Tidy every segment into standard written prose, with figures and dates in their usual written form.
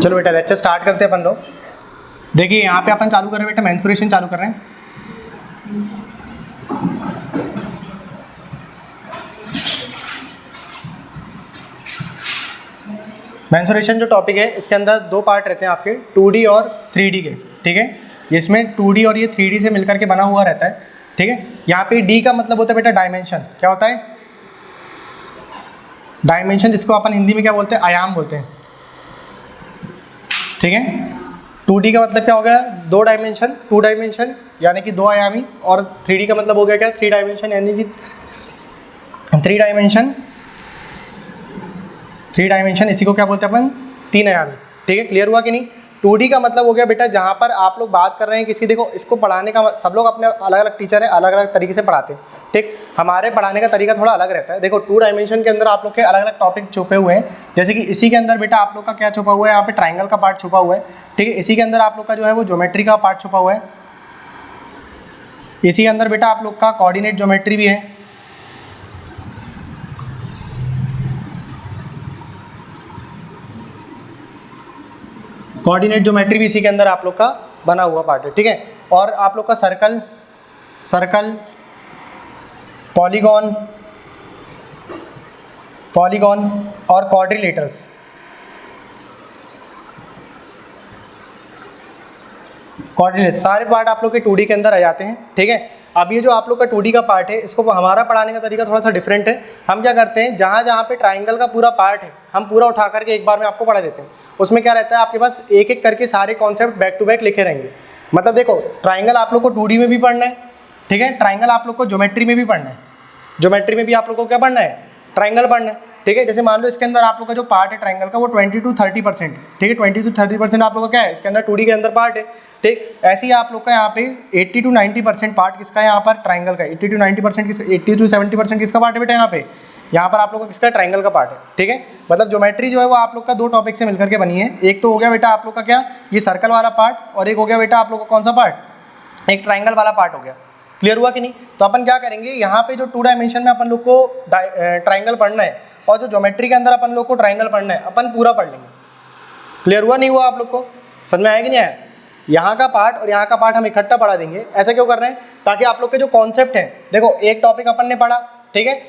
चलो बेटा lecture start करते हैं अपन लोग। देखिए यहाँ पे अपन चालू कर रहे हैं बेटा, मेंसुरेशन चालू कर रहे हैं। मेंसुरेशन जो टॉपिक है इसके अंदर दो पार्ट रहते हैं आपके, 2D और 3D के। ठीक है, इसमें 2D और ये 3D से मिलकर के बना हुआ रहता है। ठीक है, यहाँ पे D का मतलब होता है बेटा डायमेंशन। क्या होता है? डायमेंशन, जिसको अपन हिंदी में क्या बोलते हैं? आयाम बोलते हैं। ठीक है, 2D का मतलब क्या हो गया? 2 डायमेंशन, 2 डायमेंशन यानी कि 2 आयामी। और 3D का मतलब हो गया क्या? 3 डायमेंशन यानी कि 3 डायमेंशन। 3 डायमेंशन इसी को क्या बोलते हैं अपन? 3 आयामी। ठीक है, क्लियर हुआ कि नहीं? 2D का मतलब हो गया बेटा जहाँ पर आप लोग बात कर रहे हैं किसी, देखो इसको पढ़ाने का सब लोग अपने अलग अलग टीचर हैं, अलग अलग तरीके से पढ़ाते हैं। ठीक, हमारे पढ़ाने का तरीका थोड़ा अलग रहता है। देखो 2 डायमेंशन के अंदर आप लोग के अलग अलग टॉपिक छुपे हुए हैं। जैसे कि इसी के अंदर बेटा आप लोग का क्या छुपा हुआ है? यहाँ पे ट्राइंगल का पार्ट छुपा हुआ है। ठीक है, इसी के अंदर आप लोग का जो है वो ज्योमेट्री का पार्ट छुपा हुआ है। इसी के अंदर बेटा आप लोग का कोऑर्डिनेट ज्योमेट्री भी है। कोऑर्डिनेट ज्योमेट्री भी इसी के अंदर आप लोग का बना हुआ पार्ट है। ठीक है, और आप लोग का सर्कल, पॉलीगॉन और क्वाड्रिलेटरल्स, सारे पार्ट आप लोग के 2D के अंदर आ जाते हैं। ठीक है, अब ये जो आप लोग का 2D का पार्ट है, इसको हमारा पढ़ाने का तरीका थोड़ा सा डिफरेंट है। हम क्या करते हैं, जहाँ जहाँ पे ट्राइंगल का पूरा पार्ट है हम पूरा उठा करके एक बार में आपको पढ़ा देते हैं। उसमें क्या रहता है, आपके पास एक एक करके सारे कॉन्सेप्ट बैक टू बैक लिखे रहेंगे। मतलब देखो ट्राइंगल आप लोग को 2D में भी पढ़ना है। ठीक है, ट्राइंगल आप लोग को ज्योमेट्री में भी पढ़ना है। ज्योमेट्री में भी आप लोग को क्या पढ़ना है? ट्राइंगल पढ़ना है। ठीक है, जैसे मान लो इसके अंदर आप लोग का जो पार्ट है ट्राइंगल का वो 20 to 30% है। ठीक है, 20 to 30% आप लोग का क्या है? इसके अंदर 2D के अंदर पार्ट है। ठीक, ऐसे ही आप लोग का यहाँ पे 80 to 90% पार्ट किसका है? यहाँ पर ट्राइंगल का। 80 to 90% 80 to 70% किसका पार्ट है बेटा? यहाँ पर आप लोग का किसका? ट्राइंगल का पार्ट है। ठीक है, मतलब ज्योमेट्री जो है वो आप लोग का 2 टॉपिक से मिलकर के बनी है। एक तो हो गया बेटा आप लोग का क्या, ये सर्कल वाला पार्ट, और एक हो गया बेटा आप लोग का कौन सा पार्ट? एक ट्राइंगल वाला पार्ट हो गया। क्लियर हुआ कि नहीं? तो अपन क्या करेंगे, यहाँ पे जो 2 डायमेंशन में अपन लोग को ट्राइंगल पढ़ना है और जो ज्योमेट्री के अंदर अपन लोग को ट्राइंगल पढ़ना है, अपन पूरा पढ़ लेंगे। क्लियर हुआ नहीं हुआ आप लोग को? समझ में आया कि नहीं आया? यहाँ का पार्ट और यहाँ का पार्ट हम इकट्ठा पढ़ा देंगे। ऐसा क्यों कर रहे हैं? ताकि आप लोग के जो कॉन्सेप्ट हैं, देखो एक टॉपिक अपन ने पढ़ा, ठीक है,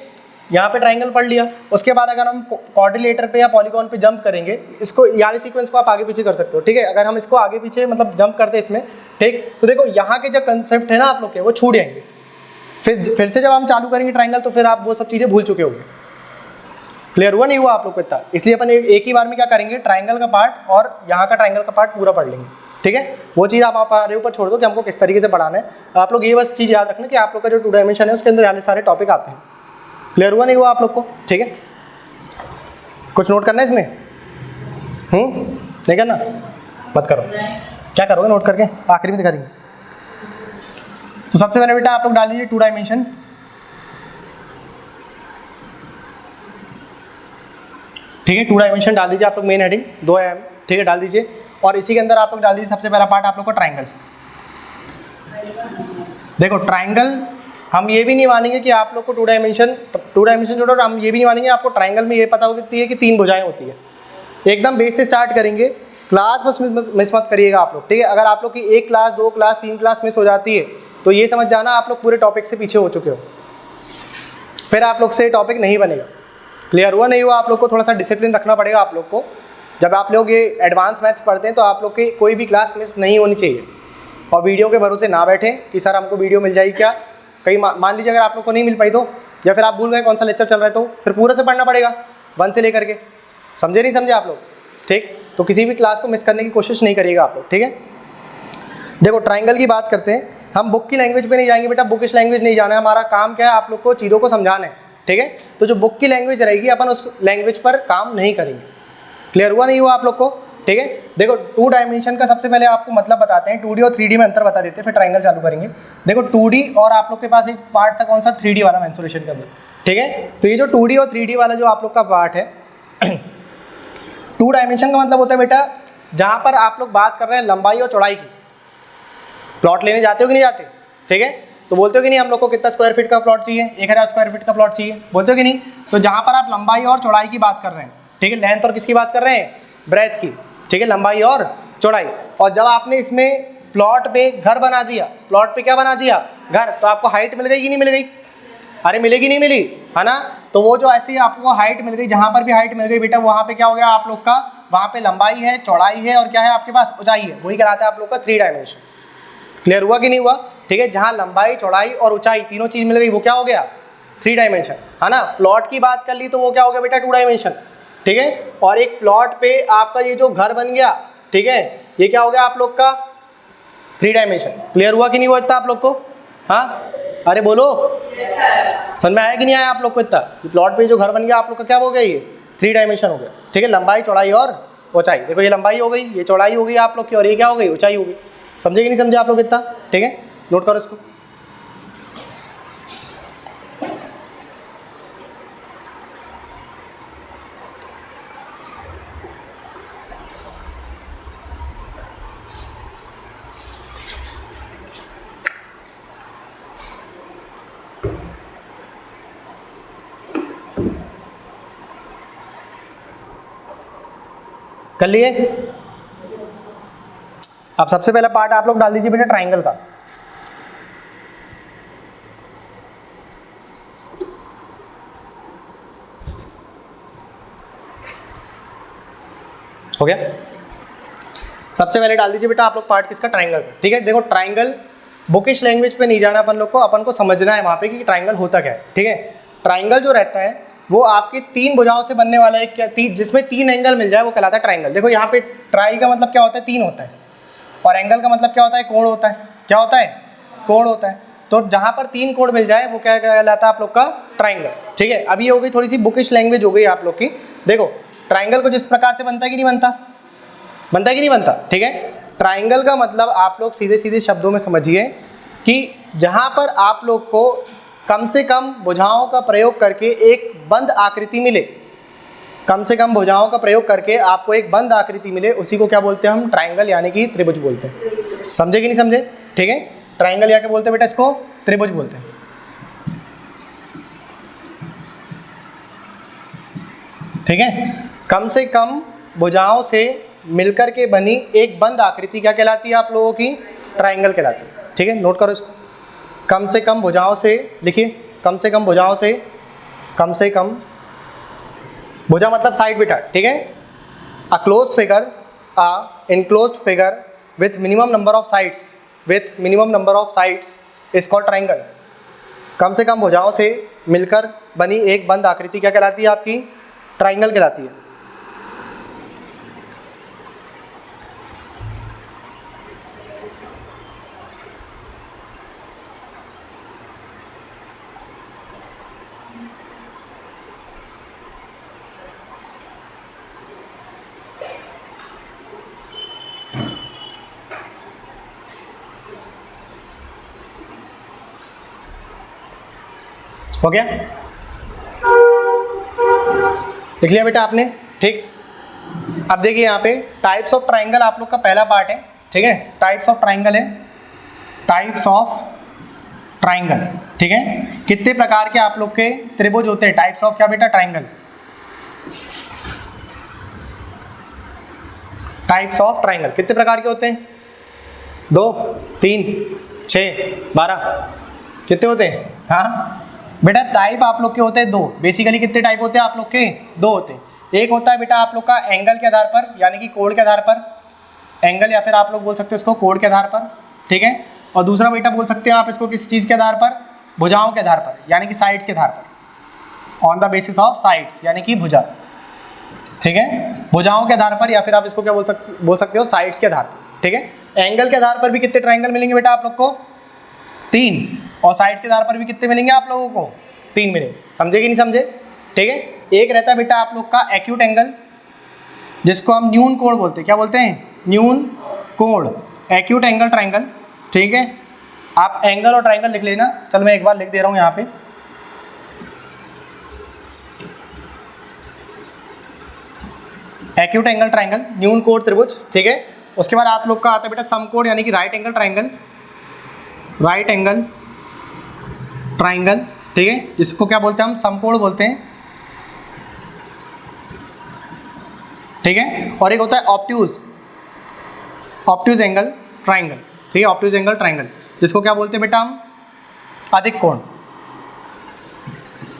यहाँ पे ट्राइंगल पढ़ लिया, उसके बाद अगर हम क्वाड्रिलेटर पे या पॉलीगॉन पे जंप करेंगे, इसको यानी सीक्वेंस को आप आगे पीछे कर सकते हो। ठीक है, अगर हम इसको आगे पीछे मतलब जंप करते हैं इसमें, ठीक, तो देखो यहाँ के जो कंसेप्ट है ना आप लोग के, वो छूट जाएंगे। फिर से जब हम चालू करेंगे ट्राइंगल तो फिर आप वो सब चीज़ें भूल चुके होंगे। क्लियर हुआ नहीं हुआ आप लोग को इतना? इसलिए अपन एक ही बार में क्या करेंगे, ट्राइंगल का पार्ट और यहाँ का ट्राइंगल का पार्ट पूरा पढ़ लेंगे। ठीक है, वो चीज़ आप हमारे ऊपर छोड़ दो कि हमको किस तरीके से पढ़ाना है। आप लोग ये बस चीज़ याद रखना कि आप लोग का जो 2 डायमेंशन है उसके अंदर यानी सारे टॉपिक आते हैं। क्लियर हुआ नहीं हुआ आप लोग को? ठीक है, कुछ नोट करना है इसमें? नहीं करना? मत करो। क्या करोगे नोट करके? आखिरी में दिखा देंगे। तो सबसे पहले बेटा आप लोग डाल दीजिए 2 डायमेंशन। ठीक है, 2 डायमेंशन डाल दीजिए आप लोग, मेन हेडिंग 2 आयाम। ठीक है, डाल दीजिए। और इसी के अंदर आप लोग डाल दीजिए सबसे पहला पार्ट आप लोग का ट्राइंगल। देखो ट्राइंगल हम ये भी नहीं मानेंगे कि आप लोग को 2 डायमेंशन जोड़ो, हम ये भी नहीं मानेंगे आपको ट्राइंगल में ये पता होती है कि 3 भुजाएं होती है। एकदम बेस से स्टार्ट करेंगे, क्लास बस मिस मत करिएगा आप लोग। ठीक है, अगर आप लोग की 1 क्लास 2 क्लास 3 क्लास मिस हो जाती है तो ये समझ जाना आप लोग पूरे टॉपिक से पीछे हो चुके हो, फिर आप लोग से टॉपिक नहीं बनेगा। क्लियर हुआ नहीं हुआ आप लोग को? थोड़ा सा डिसिप्लिन रखना पड़ेगा आप लोग को। जब आप लोग ये एडवांस मैथ्स पढ़ते हैं तो आप लोग की कोई भी क्लास मिस नहीं होनी चाहिए। और वीडियो के भरोसे ना बैठें कि सर हमको वीडियो मिल जाएगी क्या, कहीं मान लीजिए अगर आप लोग को नहीं मिल पाई तो, या फिर आप भूल गए कौन सा लेक्चर चल रहा है तो फिर पूरे से पढ़ना पड़ेगा 1 से लेकर के। समझे नहीं समझे आप लोग? ठीक, तो किसी भी क्लास को मिस करने की कोशिश नहीं करिएगा आप लोग। ठीक है, देखो ट्राइंगल की बात करते हैं, हम बुक की लैंग्वेज पे नहीं जाएंगे बेटा, बुकिश लैंग्वेज नहीं जाना है। हमारा काम क्या है, आप लोग को चीज़ों को समझाना है। ठीक है, तो जो बुक की लैंग्वेज रहेगी अपन उस लैंग्वेज पर काम नहीं करेंगे। क्लियर हुआ नहीं हुआ आप लोग को? ठीक है, देखो 2 डायमेंशन का सबसे पहले आपको मतलब बताते हैं, 2D और 3D में अंतर बता देते हैं, फिर ट्राइंगल चालू करेंगे। देखो 2D और आप लोग के पास एक पार्ट था कौन सा, 3D वाला मेंसुरेशन के अंदर। ठीक है, तो ये जो 2D और 3D वाला जो आप लोग का पार्ट है 2 डायमेंशन का मतलब होता है बेटा जहाँ पर आप लोग बात कर रहे हैं लंबाई और चौड़ाई की। प्लॉट लेने जाते हो कि नहीं जाते? ठीक है, तो बोलते हो कि नहीं हम लोग को कितना स्क्वायर फीट का प्लॉट चाहिए, 1000 स्क्वायर फीट का प्लॉट चाहिए, बोलते हो कि नहीं? तो जहाँ पर आप लंबाई और चौड़ाई की बात कर रहे हैं, ठीक है, लेंथ और किसकी बात कर रहे हैं, ब्रेथ की। ठीक है, लंबाई और चौड़ाई। और जब आपने इसमें प्लॉट पे घर बना दिया, प्लॉट पे क्या बना दिया, घर, तो आपको हाइट मिल गई कि नहीं मिल गई, अरे मिलेगी नहीं मिली, है ना। तो वो जो ऐसी आपको हाइट मिल गई, जहाँ पर भी हाइट मिल गई बेटा, वहाँ पे क्या हो गया आप लोग का, वहाँ पे लंबाई है, चौड़ाई है और क्या है आपके पास, ऊंचाई है, वही कराता है आप लोग का 3 डायमेंशन। क्लियर हुआ कि नहीं हुआ, ठीक है। जहाँ लंबाई, चौड़ाई और ऊंचाई तीनों चीज मिल गई, वो क्या हो गया 3 डायमेंशन, है ना। प्लॉट की बात कर ली तो वो क्या हो गया बेटा 2 डायमेंशन, ठीक है। और एक प्लॉट पे आपका ये जो घर बन गया, ठीक है, ये क्या हो गया आप लोग का 3 डायमेंशन। क्लियर हुआ कि नहीं हुआ इतना आप लोग को, हाँ, अरे बोलो, समझ में आया कि नहीं आया आप लोग को इतना। प्लॉट पे जो घर बन गया आप लोग का क्या हो गया, ये 3 डायमेंशन हो गया, ठीक है। लंबाई, चौड़ाई और ऊंचाई, देखो ये लंबाई हो गई, ये चौड़ाई हो गई आप लोग की, और ये क्या हो गई, ऊंचाई हो गई। समझे कि नहीं समझे आप लोग इतना, ठीक है, नोट करो इसको। कर लिए। अब सबसे पहला पार्ट आप लोग डाल दीजिए बेटा ट्राइंगल का। हो गया, सबसे पहले डाल दीजिए बेटा आप लोग पार्ट किसका, ट्राइंगल का, ठीक है। देखो ट्राइंगल बुकिश लैंग्वेज पे नहीं जाना अपन लोग को, अपन को समझना है वहाँ पे कि ट्राइंगल होता क्या है, ठीक है। ट्राइंगल जो रहता है वो आपकी 3 भुजाओं से बनने वाला है, क्या जिसमें 3 एंगल मिल जाए वो कहलाता है ट्राइंगल। देखो यहाँ पे ट्राई का मतलब क्या होता है, 3 होता है, और एंगल का मतलब क्या होता है, कोण होता है। क्या होता है, कोण होता है। तो जहाँ पर 3 कोण मिल जाए वो क्या कहलाता है आप लोग का, ट्राइंगल, ठीक है। अभी हो गई थोड़ी सी बुकिश लैंग्वेज हो गई आप लोग की। देखो ट्राइंगल को जिस प्रकार से बनता है कि नहीं बनता, बनता है कि नहीं बनता, ठीक है। ट्राइंगल का मतलब आप लोग सीधे सीधे शब्दों में समझिए कि जहाँ पर आप लोग को कम से कम भुजाओं का प्रयोग करके एक बंद आकृति मिले, कम से कम भुजाओं का प्रयोग करके आपको एक बंद आकृति मिले, उसी को क्या बोलते हैं हम, ट्राइंगल यानी कि त्रिभुज बोलते हैं। समझे कि नहीं समझे, ठीक है। ट्राइंगल या क्या बोलते हैं बेटा, इसको त्रिभुज बोलते हैं, ठीक है। कम से कम भुजाओं से मिलकर के बनी एक बंद आकृति क्या कहलाती है आप लोगों की, ट्राइंगल कहलाती है, ठीक है। नोट करो इसको, कम से कम भुजाओं से, लिखिए, कम से कम भुजाओं से, कम से कम भुजा मतलब साइड बेटा, ठीक है। A close figure, a enclosed figure with minimum number of sides, with minimum number of sides is called triangle. कम से कम भुजाओं से मिलकर बनी एक बंद आकृति क्या कहलाती है आपकी, ट्राइंगल कहलाती है। हो गया, लिख लिया बेटा आपने, ठीक। अब देखिए यहाँ पे टाइप्स ऑफ ट्राइंगल आप लोग का पहला पार्ट है, ठीक है। टाइप्स ऑफ ट्राइंगल है, टाइप्स ऑफ ट्राइंगल, ठीक है। कितने प्रकार के आप लोग के त्रिभुज होते हैं, टाइप्स ऑफ क्या बेटा, ट्राइंगल। टाइप्स ऑफ ट्राइंगल कितने प्रकार के होते हैं, 2, 3, 6, 12, कितने होते हैं, हाँ बेटा टाइप आप लोग के होते हैं 2। बेसिकली कितने टाइप होते हैं आप लोग के, 2 होते हैं। एक होता है बेटा आप लोग का एंगल के आधार पर, यानी कि कोण के आधार पर, एंगल या फिर आप लोग बोल सकते हो इसको कोण के आधार पर, ठीक है। और दूसरा बेटा बोल सकते हैं आप इसको किस चीज़ के आधार पर, भुजाओं के आधार पर, यानी कि साइड्स के आधार पर, on the basis of sides, यानी कि भुजा, ठीक है। भुजाओं के आधार पर, या फिर आप इसको क्या बोल सकते हो, साइड्स के आधार पर, ठीक है। एंगल के आधार पर भी कितने ट्राइंगल मिलेंगे बेटा आप लोग को, 3, और साइड्स के आधार पर भी कितने मिलेंगे आप लोगों को, 3 मिलेंगे। समझे कि नहीं समझे, ठीक है। एक रहता है बेटा आप लोग का एक्यूट एंगल, जिसको हम न्यून कोण बोलते हैं, क्या बोलते हैं, न्यून कोण, एक्यूट एंगल ट्राइंगल, ठीक है। आप एंगल और ट्राइंगल लिख लेना, चल मैं एक बार लिख दे रहा हूँ यहाँ पे। एक्यूट एंगल ट्राइंगल, न्यून कोण त्रिभुज, ठीक है। उसके बाद आप लोग का आता है बेटा समकोण, यानी कि right angle triangle, right angle triangle, ठीक है, जिसको क्या बोलते हैं हम, समकोण बोलते हैं। ठीक है। और एक होता है ऑब्ट्यूज, ऑब्ट्यूज एंगल ट्राइंगल, ठीक है, ऑब्ट्यूज एंगल ट्राइंगल, जिसको क्या बोलते हैं बेटा हम? अधिक कोण,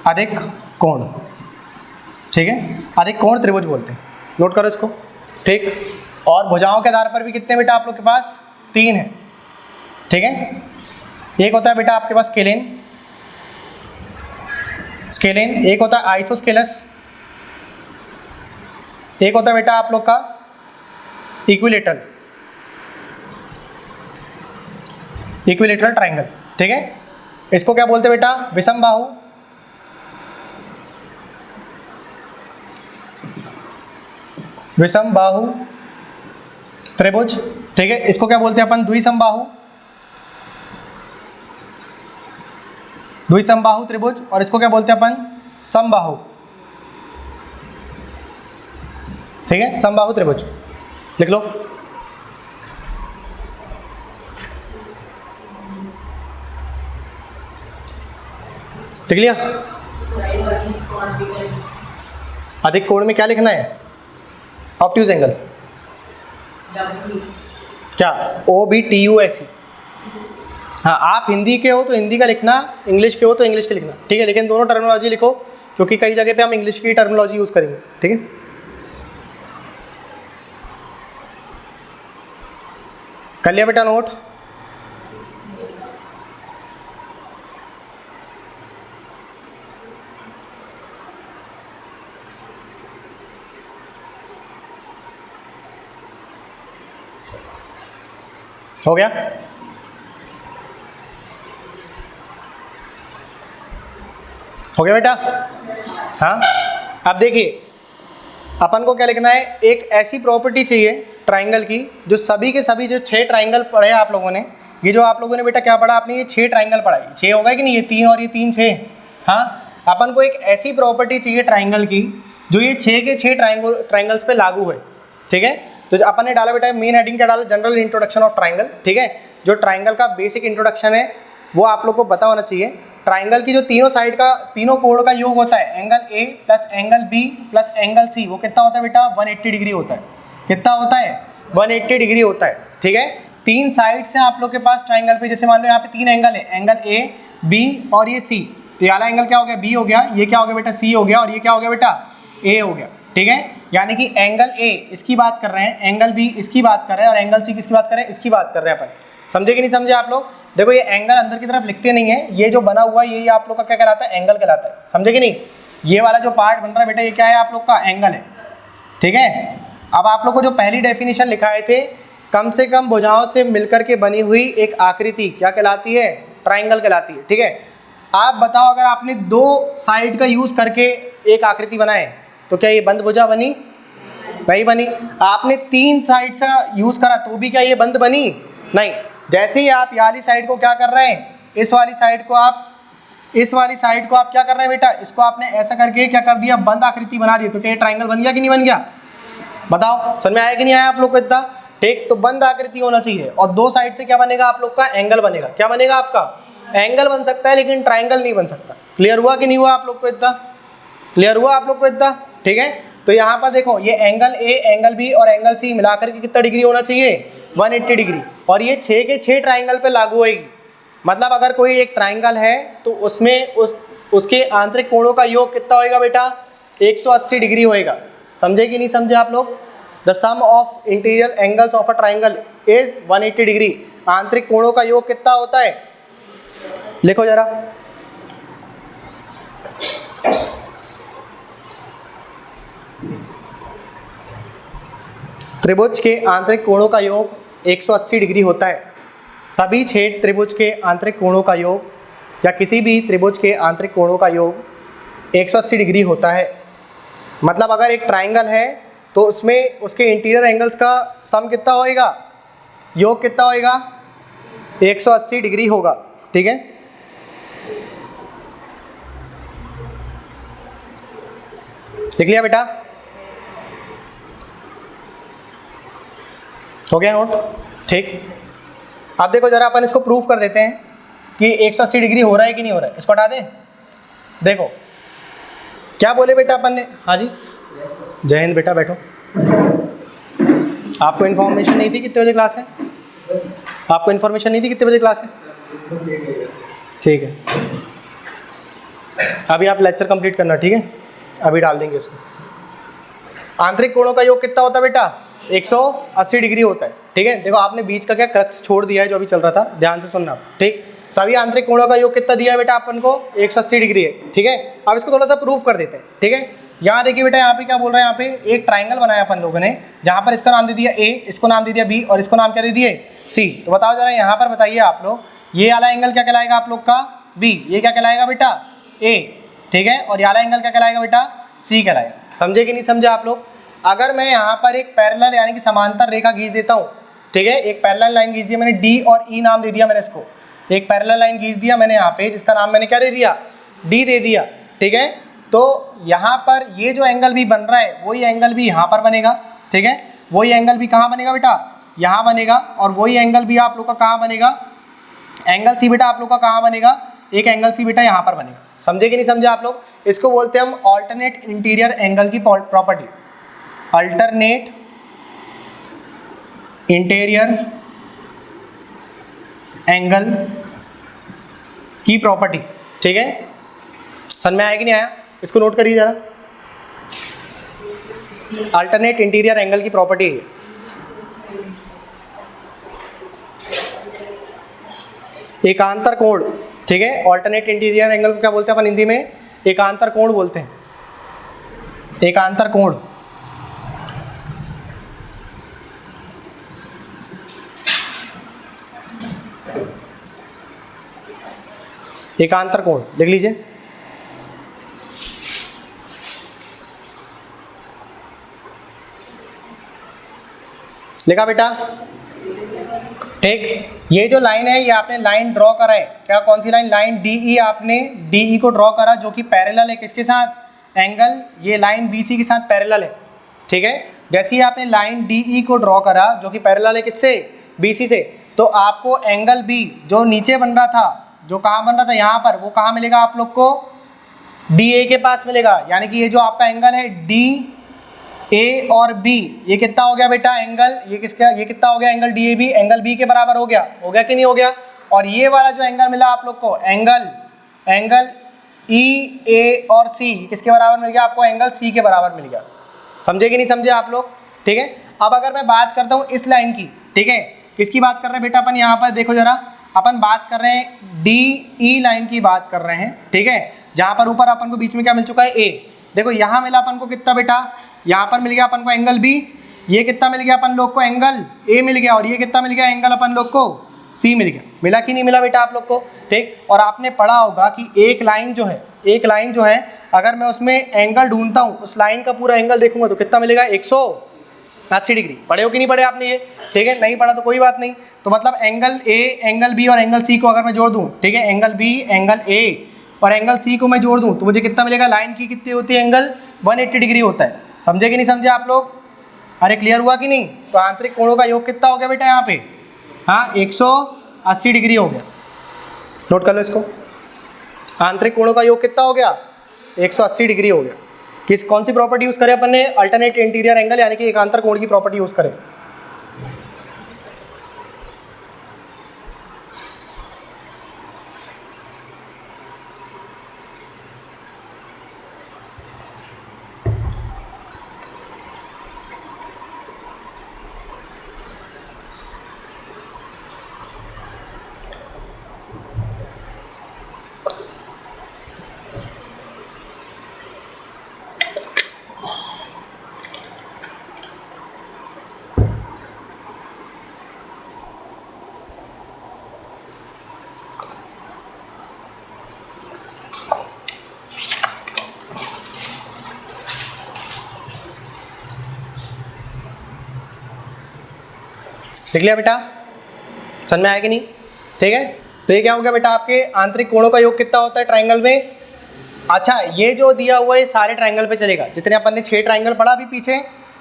अधिक कोण, ठीक है, अधिक कोण त्रिभुज बोलते हैं, नोट करो इसको, ठीक। और भुजाओं के आधार पर भी कितने बेटा आप लोग के पास? 3 है, ठीक है। एक होता है बेटा आपके पास स्केलेन, स्केलेन, एक होता है आइसोस्केलस, एक होता है बेटा आप लोग का इक्विलेटरल, इक्विलेटरल ट्राइंगल, ठीक है। इसको क्या बोलते हैं बेटा? विषम बाहु, विषम बाहु त्रिभुज, ठीक है। इसको क्या बोलते हैं अपन? द्विसमबाहु, द्विसमबाहु त्रिभुज। और इसको क्या बोलते हैं अपन? समबाहु, ठीक है, समबाहु त्रिभुज, लिख लो। लिख लिया? अधिक कोण में क्या लिखना है? ऑब्ट्यूज एंगल, क्या? OBTUS। हाँ, आप हिंदी के हो तो हिंदी का लिखना, इंग्लिश के हो तो इंग्लिश के लिखना, ठीक है। लेकिन दोनों टर्मिनोलॉजी लिखो, क्योंकि कई जगह पे हम इंग्लिश की टर्मिनोलॉजी यूज़ करेंगे, ठीक है। कर लिया बेटा नोट? हो गया? हो गया बेटा? हाँ, अब देखिए अपन को क्या लिखना है? एक ऐसी प्रॉपर्टी चाहिए ट्राइंगल की जो सभी के सभी, जो 6 ट्राइंगल पढ़े आप लोगों ने, ये जो आप लोगों ने बेटा क्या पढ़ा आपने? ये 6 ट्राइंगल पढ़ा है, 6 होगा कि नहीं? ये 3 और ये 3 6। हाँ, अपन को एक ऐसी प्रॉपर्टी चाहिए ट्राइंगल की जो ये 6 के 6 ट्राइंगल्स पे लागू है, ठीक है। तो अपन ने डाला बेटा, मेन हेडिंग क्या डाला? जनरल इंट्रोडक्शन ऑफ ट्राइंगल, ठीक है। जो ट्राइंगल का बेसिक इंट्रोडक्शन है वो आप लोग को पता होना चाहिए। ट्राइंगल की जो तीनों साइड का, तीनों कोण का योग होता है, angle A plus angle B plus angle C, वो कितना होता है बेटा? 180 डिग्री होता है। कितना होता है? 180 डिग्री होता है, ठीक है। 3 साइड से आप लोग के पास ट्राइंगल पे, जैसे मान लो यहाँ पे 3 एंगल है, एंगल A, B और ये C। तो ये वाला एंगल क्या हो गया? B हो गया, ये क्या हो गया बेटा? C हो गया, और ये क्या हो गया बेटा? A हो गया, ठीक है। यानी कि एंगल A इसकी बात कर रहे हैं, एंगल B इसकी बात कर रहे हैं, और एंगल C किसकी बात कर रहे हैं? इसकी बात कर रहे हैं अपन। समझे कि नहीं समझे आप लोग? देखो ये एंगल अंदर की तरफ लिखते नहीं है, ये जो बना हुआ है ये आप लोग का क्या कहलाता है? एंगल कहलाता है। समझे कि नहीं? ये वाला जो पार्ट बन रहा है बेटा, ये क्या है आप लोग का? एंगल है, ठीक है। अब आप लोग को जो पहली डेफिनेशन लिखाए थे, कम से कम भुजाओं से मिलकर के बनी हुई एक आकृति क्या कहलाती है? ट्राइंगल कहलाती है, ठीक है। आप बताओ, अगर आपने 2 साइड का यूज करके एक आकृति बनाए तो क्या ये बंद भुजा बनी? नहीं बनी। आपने 3 साइड से यूज करा तो भी क्या ये बंद बनी? नहीं। जैसे ही आप ये वाली साइड को क्या कर रहे हैं, इस वाली साइड को आप, इस वाली साइड को आप क्या कर रहे हैं बेटा? इसको आपने ऐसा करके क्या कर दिया? बंद आकृति बना दी। तो क्या ये ट्राइंगल बन गया कि नहीं बन गया? बताओ, समझ में आया कि नहीं आया आप लोग को इतना? ठीक, तो बंद आकृति होना चाहिए, और 2 साइड से क्या बनेगा आप लोग का? एंगल बनेगा। क्या बनेगा आपका? एंगल बन सकता है, लेकिन ट्राइंगल नहीं बन सकता। क्लियर हुआ कि नहीं हुआ आप लोग को इतना? क्लियर हुआ आप लोग को इतना? ठीक है। तो यहाँ पर देखो, ये एंगल A, एंगल B और एंगल C मिलाकर के कितना डिग्री होना चाहिए? 180 डिग्री। और ये 6 के 6 ट्राइंगल पे लागू होगी। मतलब अगर कोई एक ट्राइंगल है तो उसमें उसके आंतरिक कोणों का योग कितना होएगा बेटा? 180 डिग्री होएगा। समझे कि नहीं समझे आप लोग? The sum of interior angles of a triangle is 180 degree. आंतरिक कोणों का योग कितना होता है? लिखो जरा। त्रिभुज के आंतरिक कोणों का योग 180 डिग्री होता है। सभी 6 त्रिभुज के आंतरिक कोणों का योग, या किसी भी त्रिभुज के आंतरिक कोणों का योग 180 डिग्री होता है। मतलब अगर एक ट्राइंगल है तो उसमें उसके इंटीरियर एंगल्स का सम कितना होएगा? योग कितना होएगा? 180 डिग्री होगा, ठीक है। लिख लिया बेटा? हो गया नोट? ठीक। अब देखो जरा, अपन इसको प्रूफ कर देते हैं कि 180 डिग्री हो रहा है कि नहीं हो रहा है। इसको हटा दें। देखो क्या बोले बेटा अपन ने? हाँ जी, जय हिंद बेटा, बैठो। आपको इन्फॉर्मेशन नहीं थी कितने बजे क्लास है? आपको इन्फॉर्मेशन नहीं थी कितने बजे क्लास है? ठीक है, अभी आप लेक्चर कंप्लीट करना, ठीक है, अभी डाल देंगे इसको। आंतरिक कोणों का योग कितना होता है बेटा? 180 डिग्री होता है, ठीक है। देखो आपने बीच का क्या क्रक्स छोड़ दिया है जो अभी चल रहा था, ध्यान से सुनना, ठीक। सभी आंतरिक कोणों का योग कितना दिया है बेटा अपन को? 180 डिग्री है, ठीक है। अब इसको थोड़ा सा प्रूव कर देते हैं, ठीक है। यहाँ देखिए बेटा, यहाँ पे क्या बोल रहे हैं, यहाँ पे एक ट्राइंगल बनाया अपन लोगों ने, जहाँ पर इसका नाम दे दिया ए, इसको नाम दे दिया बी, और इसको नाम क्या दे दिए? सी। तो बताओ जरा यहाँ पर बताइए आप लोग, ये वाला एंगल क्या कहलाएगा आप लोग का? बी। ये क्या कहलाएगा बेटा? ए, ठीक है। और ये वाला एंगल क्या कहलाएगा बेटा? सी कहलाएगा। समझे कि नहीं समझे आप लोग? अगर मैं यहाँ पर एक पैरेलल यानी कि समांतर रेखा खींच देता हूँ, ठीक है, एक पैरेलल लाइन खींच दिया मैंने, डी और ई नाम दे दिया मैंने इसको, एक पैरेलल लाइन खींच दिया मैंने यहाँ पे, जिसका नाम मैंने क्या दे दिया? डी दे दिया, ठीक है। तो यहाँ पर ये जो एंगल भी बन रहा है वही एंगल भी यहाँ पर बनेगा, ठीक है। वही एंगल भी कहाँ बनेगा बेटा? यहाँ बनेगा। और वही एंगल भी आप लोग का कहाँ बनेगा? एंगल सी बेटा आप लोग का कहाँ बनेगा? एक एंगल सी बेटा यहाँ पर बनेगा। समझे कि नहीं समझे आप लोग? इसको बोलते हैं हम ऑल्टरनेट इंटीरियर एंगल की प्रॉपर्टी, अल्टरनेट इंटीरियर एंगल की प्रॉपर्टी, ठीक है। समझ में आया कि नहीं आया? इसको नोट करिए जरा, अल्टरनेट इंटीरियर एंगल की प्रॉपर्टी है। एकांतर कोण, ठीक है। ऑल्टरनेट इंटीरियर एंगल को क्या बोलते हैं अपन हिंदी में? एकांतर कोण बोलते हैं, एकांतर कोण। एकांतर कोण लिख लीजिए। लिखा बेटा? ठीक। ये जो लाइन है ये आपने लाइन ड्रॉ करा है, क्या कौन सी लाइन? Line D E. आपने डी ई को ड्रॉ करा जो कि पैरेलल है किसके साथ? एंगल, ये लाइन बी सी के साथ पैरेलल है, ठीक है। जैसे ही आपने लाइन डी ई को ड्रॉ करा जो कि पैरेलल है किससे? बी सी से, तो आपको एंगल बी जो नीचे बन रहा था, जो कहाँ बन रहा था यहाँ पर, वो कहाँ मिलेगा आप लोग को? डी ए के पास मिलेगा। यानी कि ये जो आपका एंगल है डी ए और बी, ये कितना हो गया बेटा एंगल? ये किसका? ये कितना हो गया angle? D A B angle B के बराबर हो गया कि नहीं हो गया? और ये वाला जो एंगल मिला आप लोग को, एंगल ई ए और सी, किसके बराबर मिल गया आपको? एंगल सी के बराबर मिल गया। समझे कि नहीं समझे आप लोग? ठीक है। अब अगर मैं बात करता हूँ इस लाइन की, ठीक है, किसकी बात कर रहे हैं बेटा अपन? यहाँ पर देखो जरा, अपन बात कर रहे हैं डी ई लाइन की बात कर रहे हैं, ठीक है। जहाँ पर ऊपर अपन को बीच में क्या मिल चुका है? ए। देखो यहाँ मिला अपन को कितना बेटा? यहाँ पर मिल गया अपन को एंगल बी। ये कितना मिल गया अपन लोग को? एंगल ए मिल गया। और ये कितना मिल गया? एंगल अपन लोग को सी मिल गया। मिला कि नहीं मिला बेटा आप लोग को? ठीक। और आपने पढ़ा होगा कि एक लाइन जो है अगर मैं उसमें एंगल ढूंढता हूँ, उस लाइन का पूरा एंगल देखूंगा तो कितना मिलेगा? 180 डिग्री। पढ़े हो कि नहीं पढ़े आपने ये? ठीक है, नहीं पढ़ा तो कोई बात नहीं। तो मतलब एंगल ए, एंगल बी और एंगल सी को अगर मैं जोड़ दूँ, ठीक है, एंगल बी, एंगल ए और एंगल सी को मैं जोड़ दूँ तो मुझे कितना मिलेगा? लाइन की कितनी होती है? एंगल 180 डिग्री होता है। समझे कि नहीं समझे आप लोग? अरे क्लियर हुआ कि नहीं? तो आंतरिक कोणों का योग कितना हो गया बेटा यहाँ पे? हाँ, 180 डिग्री हो गया। नोट कर लो इसको। आंतरिक कोणों का योग कितना हो गया? 180 डिग्री हो गया। कौन सी प्रॉपर्टी यूज करें अपन ने? अल्टरनेट इंटीरियर एंगल यानी कि एकांतर कोण की प्रॉपर्टी यूज करें। लिख लिया बेटा? समझ में आया कि नहीं? ठीक है। तो ये क्या हो गया बेटा? आपके आंतरिक कोणों का योग कितना होता है ट्राइंगल में? अच्छा, ये जो दिया हुआ है सारे ट्राइंगल पे चलेगा। जितने अपन ने 6 ट्राइंगल पढ़ा अभी पीछे,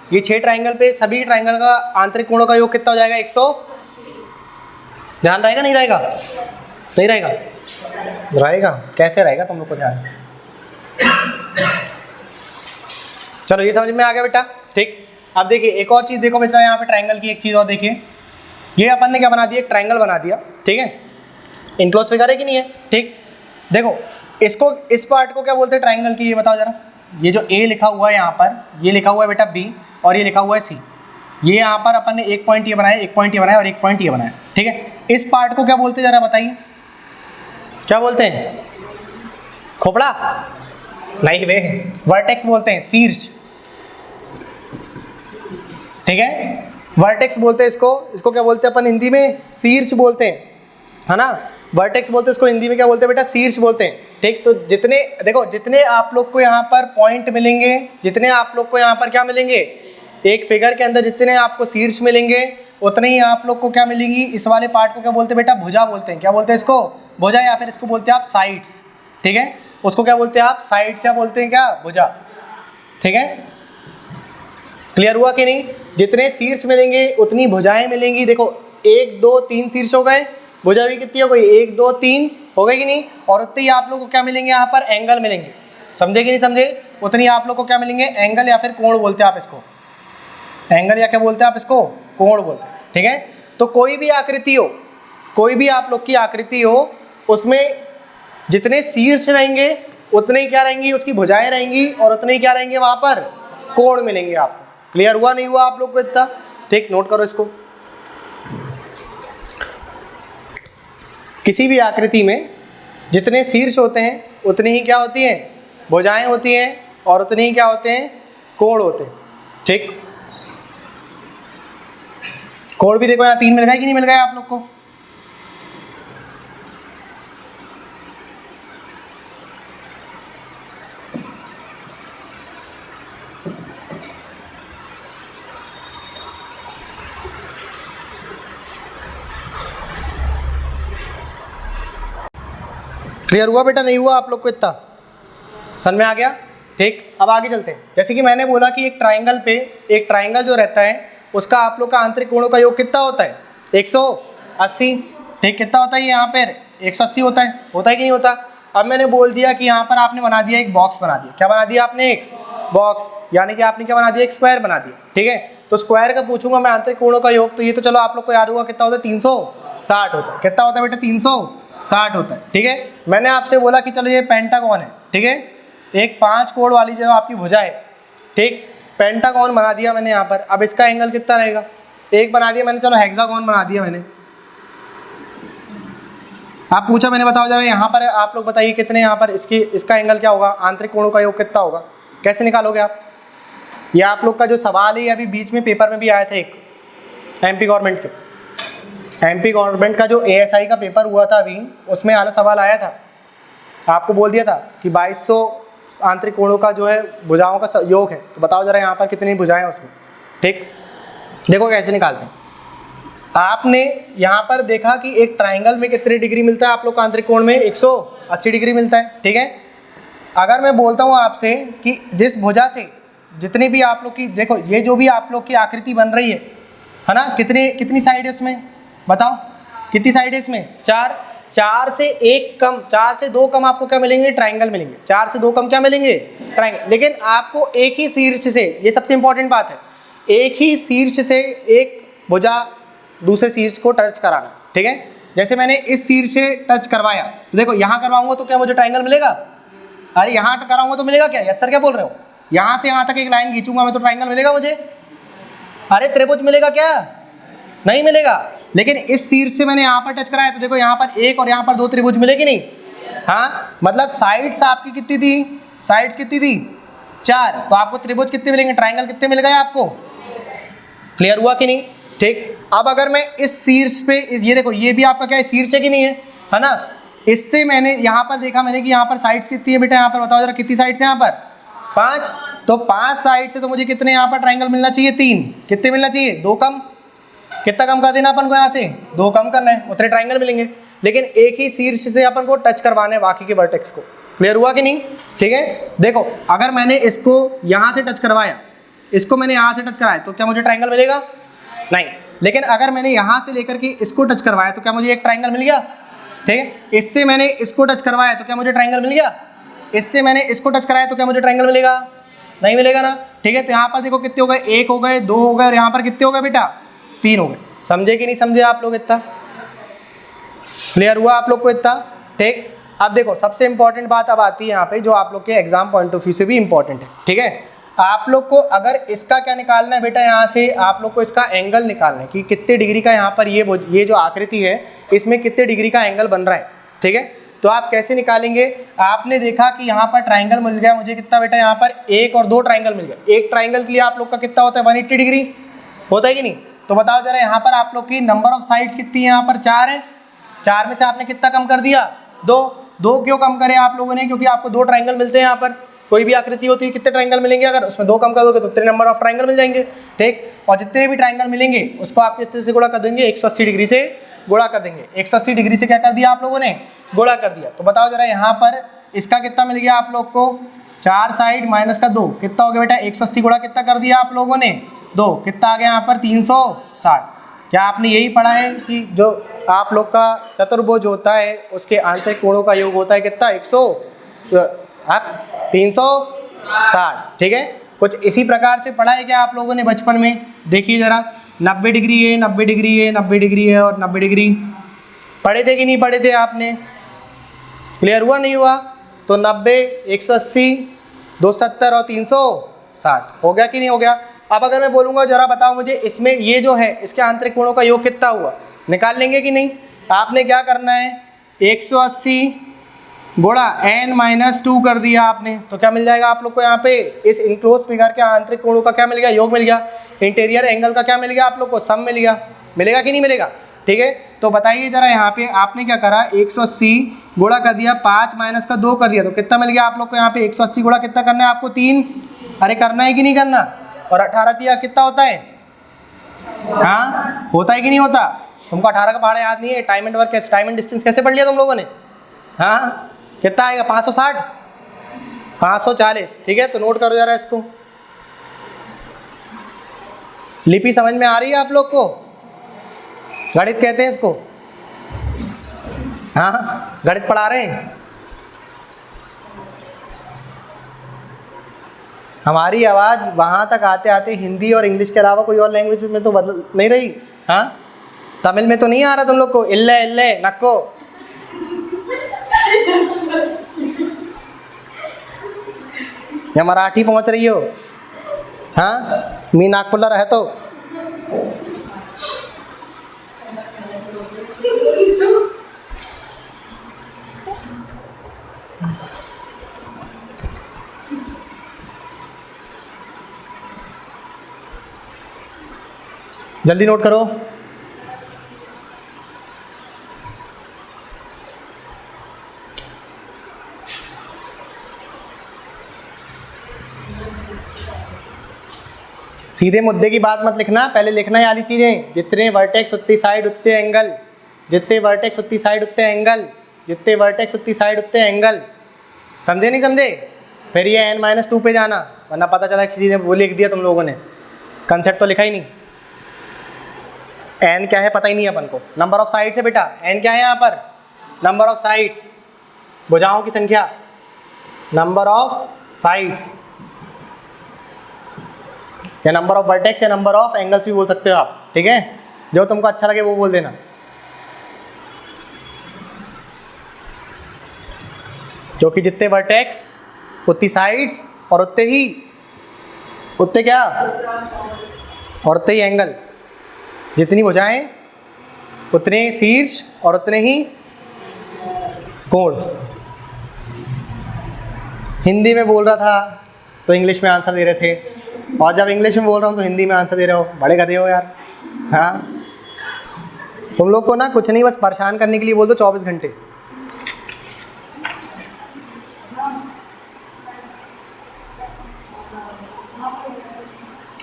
ये 6 ट्राइंगल पे सभी ट्राइंगल का आंतरिक कोणों का योग कितना हो जाएगा? 100। ध्यान रहेगा नहीं रहेगा? नहीं रहेगा? रहेगा। कैसे रहेगा तुम लोग को ध्यान? चलो ये समझ में आ गया बेटा। ठीक। अब देखिए एक और चीज़ देखो बेटा, यहाँ पे ट्राइंगल की एक चीज़ और देखिए, ये अपन ने क्या बना दिया, एक ट्राइंगल बना दिया, ठीक है, इनक्लोज फिगर है कि नहीं है, ठीक। देखो इसको, इस पार्ट को क्या बोलते हैं ट्राइंगल की, ये बताओ जरा। ये जो ए लिखा हुआ है यहाँ पर, ये लिखा हुआ है बेटा बी, और ये लिखा हुआ है सी। ये यहाँ पर अपन ने एक पॉइंट ये बनाया, एक पॉइंट ये बनाया और एक पॉइंट ये बनाया, ठीक है। इस पार्ट को क्या बोलते हैं जरा बताइए, क्या बोलते हैं? खोपड़ा? नहीं बे, वर्टेक्स बोलते हैं, शीर्ष, ठीक है, वर्टेक्स बोलते हैं इसको। इसको क्या बोलते हैं अपन हिंदी में? शीर्ष बोलते हैं, है ना। वर्टेक्स बोलते हैं इसको, हिंदी में क्या बोलते हैं बेटा? शीर्ष बोलते हैं, ठीक। तो जितने देखो, जितने आप लोग को यहाँ पर पॉइंट मिलेंगे, जितने आप लोग को यहाँ पर क्या मिलेंगे, एक फिगर के अंदर जितने आपको शीर्ष मिलेंगे, उतने ही आप लोग को क्या मिलेंगी, इस वाले पार्ट को क्या बोलते हैं बेटा? भुजा बोलते हैं। क्या बोलते हैं इसको? भुजा, या फिर इसको बोलते हैं आप साइड्स, ठीक है। उसको क्या बोलते हैं आप? साइड्स, या बोलते हैं क्या? भुजा, ठीक है। क्लियर हुआ कि नहीं? जितने शीर्ष मिलेंगे उतनी भुजाएं मिलेंगी। देखो 1 2 3 शीर्ष हो गए, भुजा भी कितनी हो गई? 1 2 3 हो गई कि नहीं? और उतने ही आप लोग को क्या मिलेंगे यहाँ पर? एंगल मिलेंगे। समझे कि नहीं समझे? उतनी आप लोग को क्या मिलेंगे? एंगल, या फिर कोण बोलते हैं आप इसको, एंगल, या क्या बोलते हैं आप इसको? कोण बोलते हैं, ठीक है। तो कोई भी आकृति हो, कोई भी आप लोग की आकृति हो, उसमें जितने शीर्ष रहेंगे उतने ही क्या रहेंगी? उसकी भुजाएं रहेंगी, और उतने ही क्या रहेंगे वहाँ पर? कोण मिलेंगे आपको। क्लियर हुआ नहीं हुआ आप लोग को इतना? ठीक, नोट करो इसको। किसी भी आकृति में जितने शीर्ष होते हैं उतनी ही क्या होती हैं? भुजाएं होती हैं, और उतने ही क्या होते हैं? कोण होते हैं, ठीक। कोण भी देखो यहाँ 3 मिल गए कि नहीं मिल गए आप लोग को? क्लियर हुआ बेटा नहीं हुआ आप लोग को इतना? समझ में आ गया? ठीक। अब आगे चलते हैं। जैसे कि मैंने बोला कि एक ट्राइंगल पे, एक ट्राइंगल जो रहता है उसका आप लोग का आंतरिक कोणों का योग कितना होता है? 180, ठीक। कितना होता है ये यहाँ पर? 180 होता है कि नहीं होता? अब मैंने बोल दिया कि यहाँ पर आपने बना दिया एक बॉक्स बना दिया। क्या बना दिया आपने? एक बॉक्स, यानी कि आपने क्या बना दिया? एक स्क्वायर बना दिया, ठीक है। तो स्क्वायर का पूछूंगा मैं आंतरिक कोणों का योग, तो ये तो चलो आप लोग को याद होगा कितना होता है? 360 होता है। कितना होता है बेटा? 360 होता है, ठीक है। मैंने आपसे बोला कि चलो ये पेंटागन है, ठीक है, एक 5 कोण वाली जो आपकी भुजा है, ठीक। पेंटागन बना दिया मैंने यहाँ पर। अब इसका एंगल कितना रहेगा? एक बना दिया मैंने, चलो हेक्सागन बना दिया मैंने। आप पूछा मैंने, बताओ जरा यहाँ पर आप लोग बताइए कितने यहाँ पर इसका एंगल क्या होगा? आंतरिक कोणों का योग कितना होगा? कैसे निकालोगे आप? ये आप लोग का जो सवाल है, अभी बीच में पेपर में भी आया था एक, एमपी गवर्नमेंट के, एमपी गवर्नमेंट का जो एएसआई का पेपर हुआ था अभी, उसमें आला सवाल आया था। आपको बोल दिया था कि 2200 आंतरिक कोणों का जो है भुजाओं का योग है। तो बताओ जरा यहाँ पर कितनी भुजाएं हैं उसमें, ठीक। देखो कैसे निकालते हैं। आपने यहाँ पर देखा कि एक ट्राइंगल में कितने डिग्री मिलता है आप लोग का? आंतरिक कोण में 180 डिग्री मिलता है, ठीक है। अगर मैं बोलता हूँ आपसे कि जिस भुजा से जितनी भी आप लोग की, देखो ये जो भी आप लोग की आकृति बन रही है ना, कितनी साइड है इसमें? बताओ कितनी साइड है इसमें? 4। 4 से 1 कम, 4 से 2 कम आपको क्या मिलेंगे? ट्राइंगल मिलेंगे। 4 से 2 कम क्या मिलेंगे? ट्राइंगल। लेकिन आपको एक ही शीर्ष से, ये सबसे इंपॉर्टेंट बात है, एक ही शीर्ष से एक भुजा दूसरे शीर्ष को टच कराना, ठीक है। जैसे मैंने इस शीर्ष से टच करवाया, तो देखो यहाँ करवाऊंगा तो क्या मुझे ट्राइंगल मिलेगा? अरे यहाँ कराऊंगा तो मिलेगा क्या? यस सर क्या बोल रहे हो? यहाँ से यहाँ तक एक लाइन खींचूंगा मैं तो ट्राइंगल मिलेगा मुझे? अरे त्रिभुज मिलेगा क्या? नहीं मिलेगा। लेकिन इस शीर्ष से मैंने यहाँ पर टच कराया तो देखो यहाँ पर 1 और यहाँ पर 2 त्रिभुज मिले कि नहीं? हाँ, मतलब साइड्स आपकी कितनी थी? साइड्स कितनी थी? 4। तो आपको त्रिभुज कितने मिलेंगे? ट्राइंगल कितने मिल गए आपको? क्लियर हुआ कि नहीं? ठीक। अब अगर मैं इस शीर्ष पे, ये देखो ये भी आपका क्या है? शीर्ष है कि नहीं है ना। इससे मैंने यहाँ पर देखा मैंने कि यहाँ पर साइड्स कितनी है बेटा? यहाँ पर बताओ जरा कितनी साइड्स है यहाँ पर? 5। तो 5 साइड से तो मुझे कितने यहाँ पर ट्राइंगल मिलना चाहिए? 3। कितने मिलना चाहिए? 2 कम। कितना कम कर देना अपन को? यहाँ से 2 कम करना है, उतने ट्राइंगल मिलेंगे। लेकिन एक ही शीर्ष से अपन को टच करवाना है बाकी के वर्टेक्स को। क्लियर हुआ कि नहीं? ठीक है। देखो अगर मैंने इसको यहाँ से टच करवाया, इसको मैंने यहाँ से टच कराया तो क्या मुझे ट्राइंगल मिलेगा? नहीं। लेकिन अगर मैंने यहाँ से लेकर के इसको टच करवाया तो क्या मुझे एक ट्राइंगल मिल गया? ठीक है। इससे मैंने इसको टच करवाया तो क्या मुझे ट्राइंगल मिल गया? इससे मैंने इसको टच कराया तो क्या मुझे ट्राइंगल मिलेगा? नहीं मिलेगा ना, ठीक है। तो यहाँ पर देखो कितने हो गए, 1 हो गए, 2 हो गए, और यहाँ पर कितने हो गए बेटा, 3 हो गए। समझे कि नहीं समझे आप लोग? इतना क्लियर हुआ आप लोग को इतना? ठीक। अब देखो सबसे इंपॉर्टेंट बात अब आती है यहाँ पे, जो आप लोग के एग्जाम पॉइंट ऑफ व्यू से भी इंपॉर्टेंट है, ठीक है। आप लोग को अगर इसका क्या निकालना है बेटा, यहाँ से आप लोग को इसका एंगल निकालना है कि कितने डिग्री का यहाँ पर ये जो आकृति है इसमें कितने डिग्री का एंगल बन रहा है, ठीक है। तो आप कैसे निकालेंगे? आपने देखा कि यहाँ पर ट्राइंगल मिल गया मुझे कितना बेटा, यहाँ पर 1 और 2 ट्राइंगल मिल गया। एक ट्राइंगल के लिए आप लोग का कितना होता है, 180 डिग्री होता है कि नहीं? तो बताओ जरा, यहाँ पर आप लोग की नंबर ऑफ साइड्स कितनी है? यहाँ पर 4 है। 4 में से आपने कितना कम कर दिया, 2 क्यों कम करे आप लोगों ने? क्योंकि आपको 2 ट्राइंगल मिलते हैं। यहाँ पर कोई भी आकृति होती है कितने ट्राइंगल मिलेंगे, अगर उसमें 2 कम कर दोगे तो उतने नंबर ऑफ ट्राइंगल मिल जाएंगे, ठीक। और जितने भी ट्राइंगल मिलेंगे उसको आप कितने से गुणा कर देंगे, 180 डिग्री से गुणा कर देंगे। 180 डिग्री से क्या कर दिया आप लोगों ने, गुणा कर दिया। तो बताओ जरा यहाँ पर इसका कितना मिल गया आप लोग को, 4 साइड माइनस का 2 कितना हो गया बेटा, 180 गुणा कितना कर दिया आप लोगों ने, 2 कितना आ गया यहाँ पर, 360। क्या आपने यही पढ़ा है कि जो आप लोग का चतुर्भुज होता है उसके आंतरिक कोणों का योग होता है कितना, 360, ठीक है। कुछ इसी प्रकार से पढ़ा है क्या आप लोगों ने बचपन में? देखिए जरा, 90 डिग्री है, 90 डिग्री है, 90 डिग्री है और 90 डिग्री पढ़े थे कि नहीं पढ़े थे आपने? क्लियर हुआ नहीं हुआ? तो 90, 180, 270 और 360 हो गया कि नहीं हो गया? अब अगर मैं बोलूँगा जरा बताओ मुझे, इसमें ये जो है इसके आंतरिक कोणों का योग कितना हुआ, निकाल लेंगे कि नहीं? आपने क्या करना है, 180 गुणा n-2 कर दिया आपने, तो क्या मिल जाएगा आप लोग को यहाँ पे, इस इनक्लोज फिगर के आंतरिक कोणों का क्या मिल गया, योग मिल गया। इंटीरियर एंगल का क्या मिल गया आप लोग को, सम मिल गया। मिलेगा कि नहीं मिलेगा? ठीक है। तो बताइए जरा, यहाँ पे आपने क्या करा, 180 गुणा कर दिया, 5 माइनस का 2 कर दिया, तो कितना मिल गया आप लोग को यहाँ पे, 180 गुणा कितना करना है आपको, 3। अरे करना है कि नहीं करना? और 18 दिया कितना होता है, हाँ होता है कि नहीं होता? तुमको 18 का पहाड़ा याद नहीं है? टाइम एंड वर्क कैसे, टाइम एंड डिस्टेंस कैसे पढ़ लिया तुम लोगों ने? हाँ कितना आएगा, 560, 540, ठीक है। तो नोट करो जरा इसको। लिपि समझ में आ रही है आप लोग को? गणित कहते हैं इसको, हाँ गणित पढ़ा रहे हैं। हमारी आवाज़ वहाँ तक आते आते हिंदी और इंग्लिश के अलावा कोई और लैंग्वेज में तो बदल नहीं रही। हाँ तमिल में तो नहीं आ रहा तुम लोग को, इल्ले इल्ले नक्को, या मराठी पहुँच रही हो? हाँ मी नागपुरला रहतो। जल्दी नोट करो। सीधे मुद्दे की बात मत लिखना, पहले लिखना है वाली चीज़ें, जितने वर्टेक्स उतनी साइड उतने एंगल, जितने वर्टेक्स उतनी साइड उतने एंगल, जितने वर्टेक्स उतनी साइड उतने एंगल। समझे नहीं समझे? फिर ये n-2 पे जाना, वरना पता चला किसी ने वो लिख दिया तुम लोगों ने, कंसेप्ट तो लिखा ही नहीं। n क्या है पता ही नहीं अपन को। नंबर ऑफ साइड्स है बेटा, n क्या है यहाँ पर, नंबर ऑफ साइड्स, भुजाओं की संख्या, नंबर ऑफ साइड्स, या नंबर ऑफ वर्टेक्स या नंबर ऑफ एंगल्स भी बोल सकते हो आप, ठीक है। जो तुमको अच्छा लगे वो बोल देना। जो कि जितने वर्टेक्स उतनी साइड्स और उतने क्या, और उतने ही एंगल, जितनी भुजाएं उतने शीर्ष और उतने ही कोण। हिंदी में बोल रहा था तो इंग्लिश में आंसर दे रहे थे, और जब इंग्लिश में बोल रहा हूँ तो हिंदी में आंसर दे रहे हो, बड़े गधे हो यार। हाँ तुम लोग को ना कुछ नहीं, बस परेशान करने के लिए बोल दो 24 घंटे।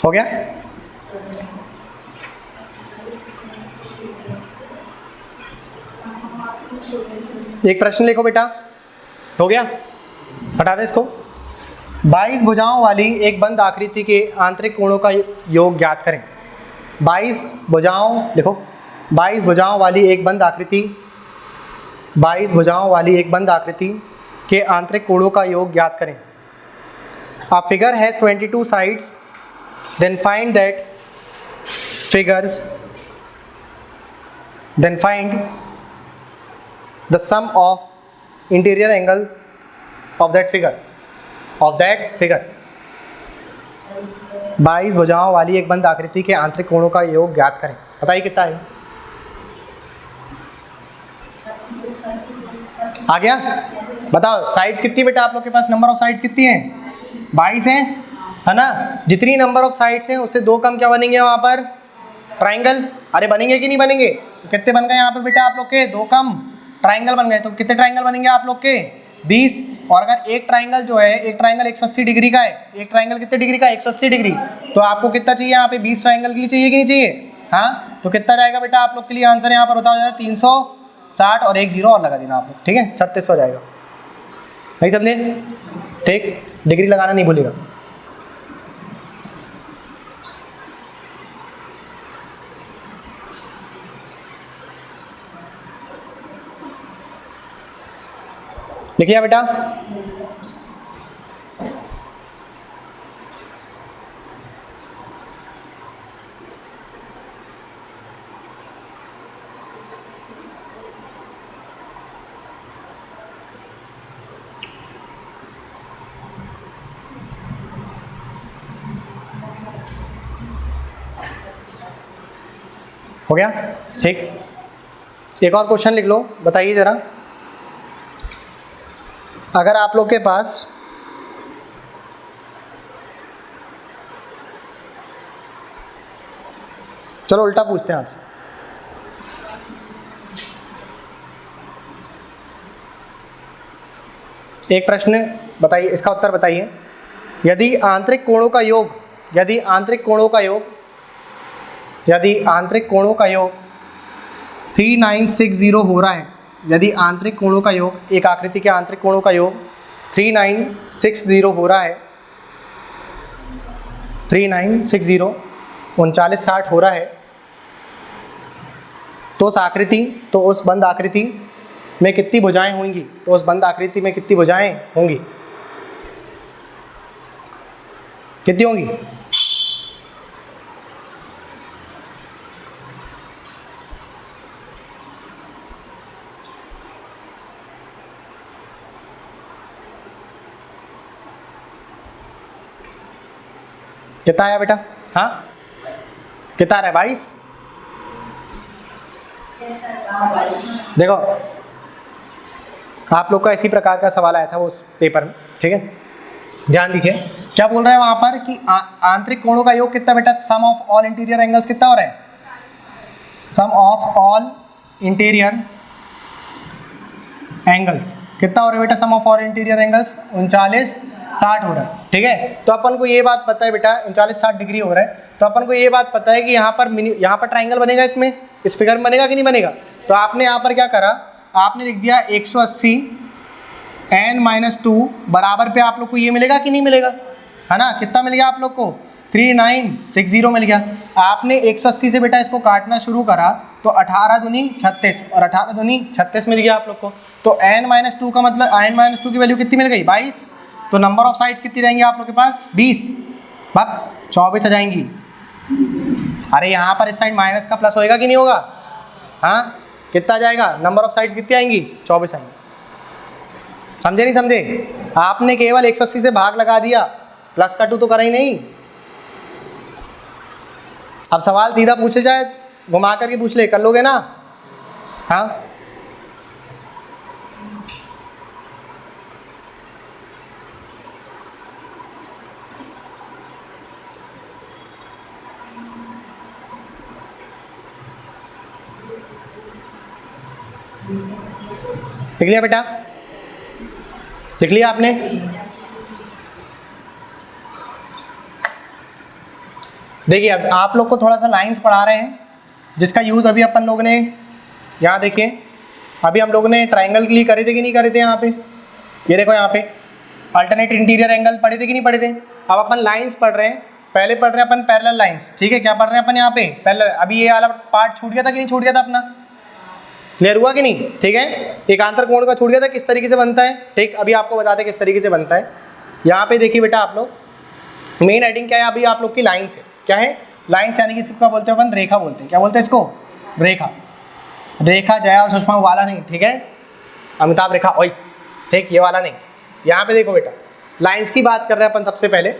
हो गया? एक प्रश्न लिखो बेटा, हो गया? हटा दे इसको। 22 भुजाओं वाली एक बंद आकृति के आंतरिक कोणों का योग ज्ञात करें। 22 भुजाओं लिखो, 22 भुजाओं वाली एक बंद आकृति, 22 भुजाओं वाली एक बंद आकृति के आंतरिक कोणों का योग ज्ञात करें। A figure has 22 sides, then find the sum of interior angle of that figure. 22 भुजाओं वाली एक बंद आकृति के आंतरिक कोणों का योग ज्ञात करें। बताइए कितना है? आ गया? बताओ साइड्स कितनी बेटा आप लोग के पास, नंबर ऑफ साइड्स कितनी हैं? 22 हैं, है ना? जितनी नंबर ऑफ साइड्स हैं उससे 2 कम क्या बनेंगे वहाँ पर? ट्राइंगल। अरे बनेंगे कि नहीं बनेंगे? तो कितने बन गए यहाँ पर बेटा आप लोग के? 2 कम ट्राइंगल बन गए। तो कितने ट्राइंगल बनेंगे आप लोग के? 20। और अगर एक ट्राइंगल जो है, एक ट्राइंगल 180 डिग्री का है, एक ट्राइंगल कितने डिग्री का? 180 डिग्री। तो आपको कितना चाहिए यहाँ पे? 20 ट्राइंगल के लिए चाहिए कि नहीं चाहिए? हाँ, तो कितना जाएगा बेटा आप लोग के लिए आंसर यहाँ पर होता हो जाएगा 360 और एक जीरो और लगा देना आप लोग, ठीक है? 3600 हो जाएगा। नहीं समझे? ठीक, डिग्री लगाना नहीं भूलिएगा। लिखिए बेटा। हो गया? ठीक, एक और क्वेश्चन लिख लो। बताइए जरा, अगर आप लोग के पास चलो उल्टा पूछते हैं आपसे। एक प्रश्न बताइए, इसका उत्तर बताइए। यदि आंतरिक कोणों का योग 3960 हो रहा है, यदि आंतरिक कोणों का योग, एक आकृति के आंतरिक कोणों का योग 3960 हो रहा है, 3960 3960 हो रहा है, तो उस बंद आकृति में कितनी भुजाएं होंगी? तो उस बंद आकृति में कितनी भुजाएं होंगी? कितनी होंगी? कितना आया बेटा? हाँ, कितना आ रहा है? 22। देखो आप लोग का इसी प्रकार का सवाल आया था उस पेपर में, ठीक है? ध्यान दीजिए क्या बोल रहा है वहां पर कि आंतरिक कोणों का योग कितना बेटा? सम ऑफ ऑल इंटीरियर एंगल्स कितना हो रहा है? सम ऑफ ऑल इंटीरियर एंगल्स कितना हो रहा है बेटा? सम ऑफ ऑल इंटीरियर एंगल्स 3960 हो रहा है, ठीक है? तो अपन को ये बात पता है बेटा 3960 डिग्री हो रहा है, तो अपन को ये बात पता है कि यहाँ पर ट्राइंगल बनेगा, इसमें इस फिगर में बनेगा कि नहीं बनेगा? तो आपने यहाँ पर क्या करा, आपने लिख दिया 180 n-2 बराबर पे आप लोग को ये मिलेगा कि नहीं मिलेगा? है ना? कितना मिल गया आप लोग को? 3960 मिल गया। आपने 180 से बेटा इसको काटना शुरू करा तो 18 दूनी 36 और 18 दूनी 36 मिल गया आप लोग को। तो n-2 का मतलब n-2 की वैल्यू कितनी मिल गई? 22। तो नंबर ऑफ साइड्स कितनी रहेंगी आप लोग के पास? 20। बात 24 आ जाएंगी। अरे यहाँ पर इस साइड माइनस का प्लस होएगा कि नहीं होगा? हाँ, कितना आ जाएगा? नंबर ऑफ साइड्स कितनी आएंगी? 24 आएंगी। समझे नहीं समझे? आपने केवल 180 से भाग लगा दिया, प्लस का 2 तो करा ही नहीं। अब सवाल सीधा पूछे जाए, घुमा करके पूछ ले, कर लोगे ना? हाँ, लिख लिया बेटा? लिख लिया आपने? देखिए अब आप लोग को थोड़ा सा लाइंस पढ़ा रहे हैं जिसका यूज़ अभी अपन लोग ने, यहाँ देखिए अभी हम लोग ने ट्राइंगल के लिए करे थे कि नहीं करे थे? यहाँ पे ये देखो, यहाँ पे अल्टरनेट इंटीरियर एंगल पढ़े थे कि नहीं पढ़े थे? अब अपन लाइंस पढ़ रहे हैं, पहले पढ़ रहे हैं अपन पैरेलल लाइंस, ठीक है? क्या पढ़ रहे हैं अपन यहाँ पे? पैरेलल। अभी ये वाला पार्ट छूट गया था कि नहीं छूट गया था अपना? क्लियर हुआ कि नहीं? ठीक है, एक आंतर कोण का छूट गया था, किस तरीके से बनता है, ठीक? अभी आपको बताते हैं किस तरीके से बनता है। यहाँ पे देखिए बेटा आप लोग, मेन हेडिंग क्या है अभी आप लोग की? लाइन्स है। क्या है? लाइन्स, यानी कि इसको क्या बोलते हैं अपन? रेखा बोलते हैं। क्या बोलते हैं इसको? रेखा। रेखा जया और सुषमा वाला नहीं, ठीक है? अमिताभ रेखा ओए, ठीक, ये वाला नहीं। यहाँ पे देखो बेटा, लाइन्स की बात कर रहे हैं अपन। सबसे पहले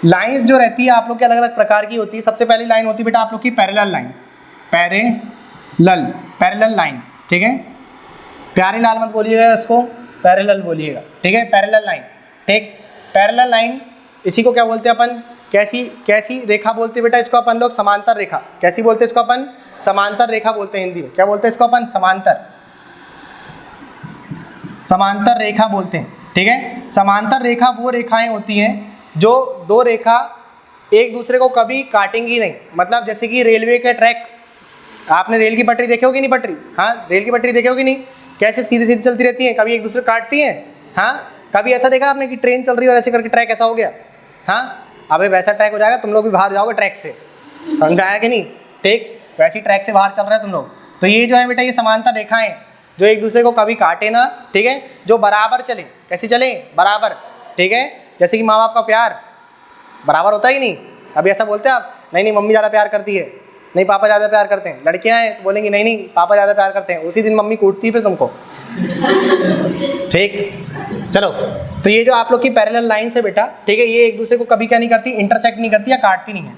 लाइन्स जो रहती है आप लोग की अलग अलग प्रकार की होती है। सबसे पहली लाइन होती है बेटा आप लोग की पैरेलल लाइन, पैरेलल लाइन, ठीक है? प्यारे लाल मत बोलिएगा इसको, पैरेलल बोलिएगा, ठीक है? पैरेलल लाइन, ठीक। पैरेलल लाइन, इसी को क्या बोलते हैं अपन? कैसी रेखा बोलते हैं बेटा इसको अपन लोग? समांतर रेखा। कैसी बोलते हैं इसको अपन? समांतर रेखा बोलते हैं हिंदी में। क्या बोलते हैं इसको अपन? समांतर रेखा बोलते हैं, ठीक है? समांतर रेखा वो रेखाएं होती हैं जो दो रेखा एक दूसरे को कभी काटेंगी नहीं। मतलब जैसे कि रेलवे के ट्रैक, आपने रेल की पटरी देखी होगी नहीं? पटरी, हाँ, रेल की पटरी देखी होगी नहीं? कैसे सीधी सीधी चलती रहती हैं, कभी एक दूसरे को काटती हैं। हाँ, कभी ऐसा देखा आपने कि ट्रेन चल रही है और ऐसे करके ट्रैक ऐसा हो गया? हाँ, अबे वैसा ट्रैक हो जाएगा, तुम लोग भी बाहर जाओगे ट्रैक से, समझ आया कि नहीं? ठीक, वैसी ट्रैक से बाहर चल रहे हैं तुम लोग। तो ये जो है बेटा, ये समांतर रेखाएं जो एक दूसरे को कभी काटे ना, ठीक है? जो बराबर चले। कैसी चले? बराबर, ठीक है? जैसे कि माँ बाप का प्यार बराबर होता ही नहीं। कभी ऐसा बोलते हैं आप? नहीं मम्मी ज़्यादा प्यार करती है, नहीं पापा ज़्यादा प्यार करते हैं। लड़कियां हैं तो बोलेंगी नहीं पापा ज़्यादा प्यार करते हैं, उसी दिन मम्मी कूटती है फिर तुमको। ठीक, चलो। तो ये जो आप लोग की पैरेलल लाइन्स है बेटा, ठीक है, ये एक दूसरे को कभी क्या नहीं करती? इंटरसेक्ट नहीं करती या काटती नहीं है।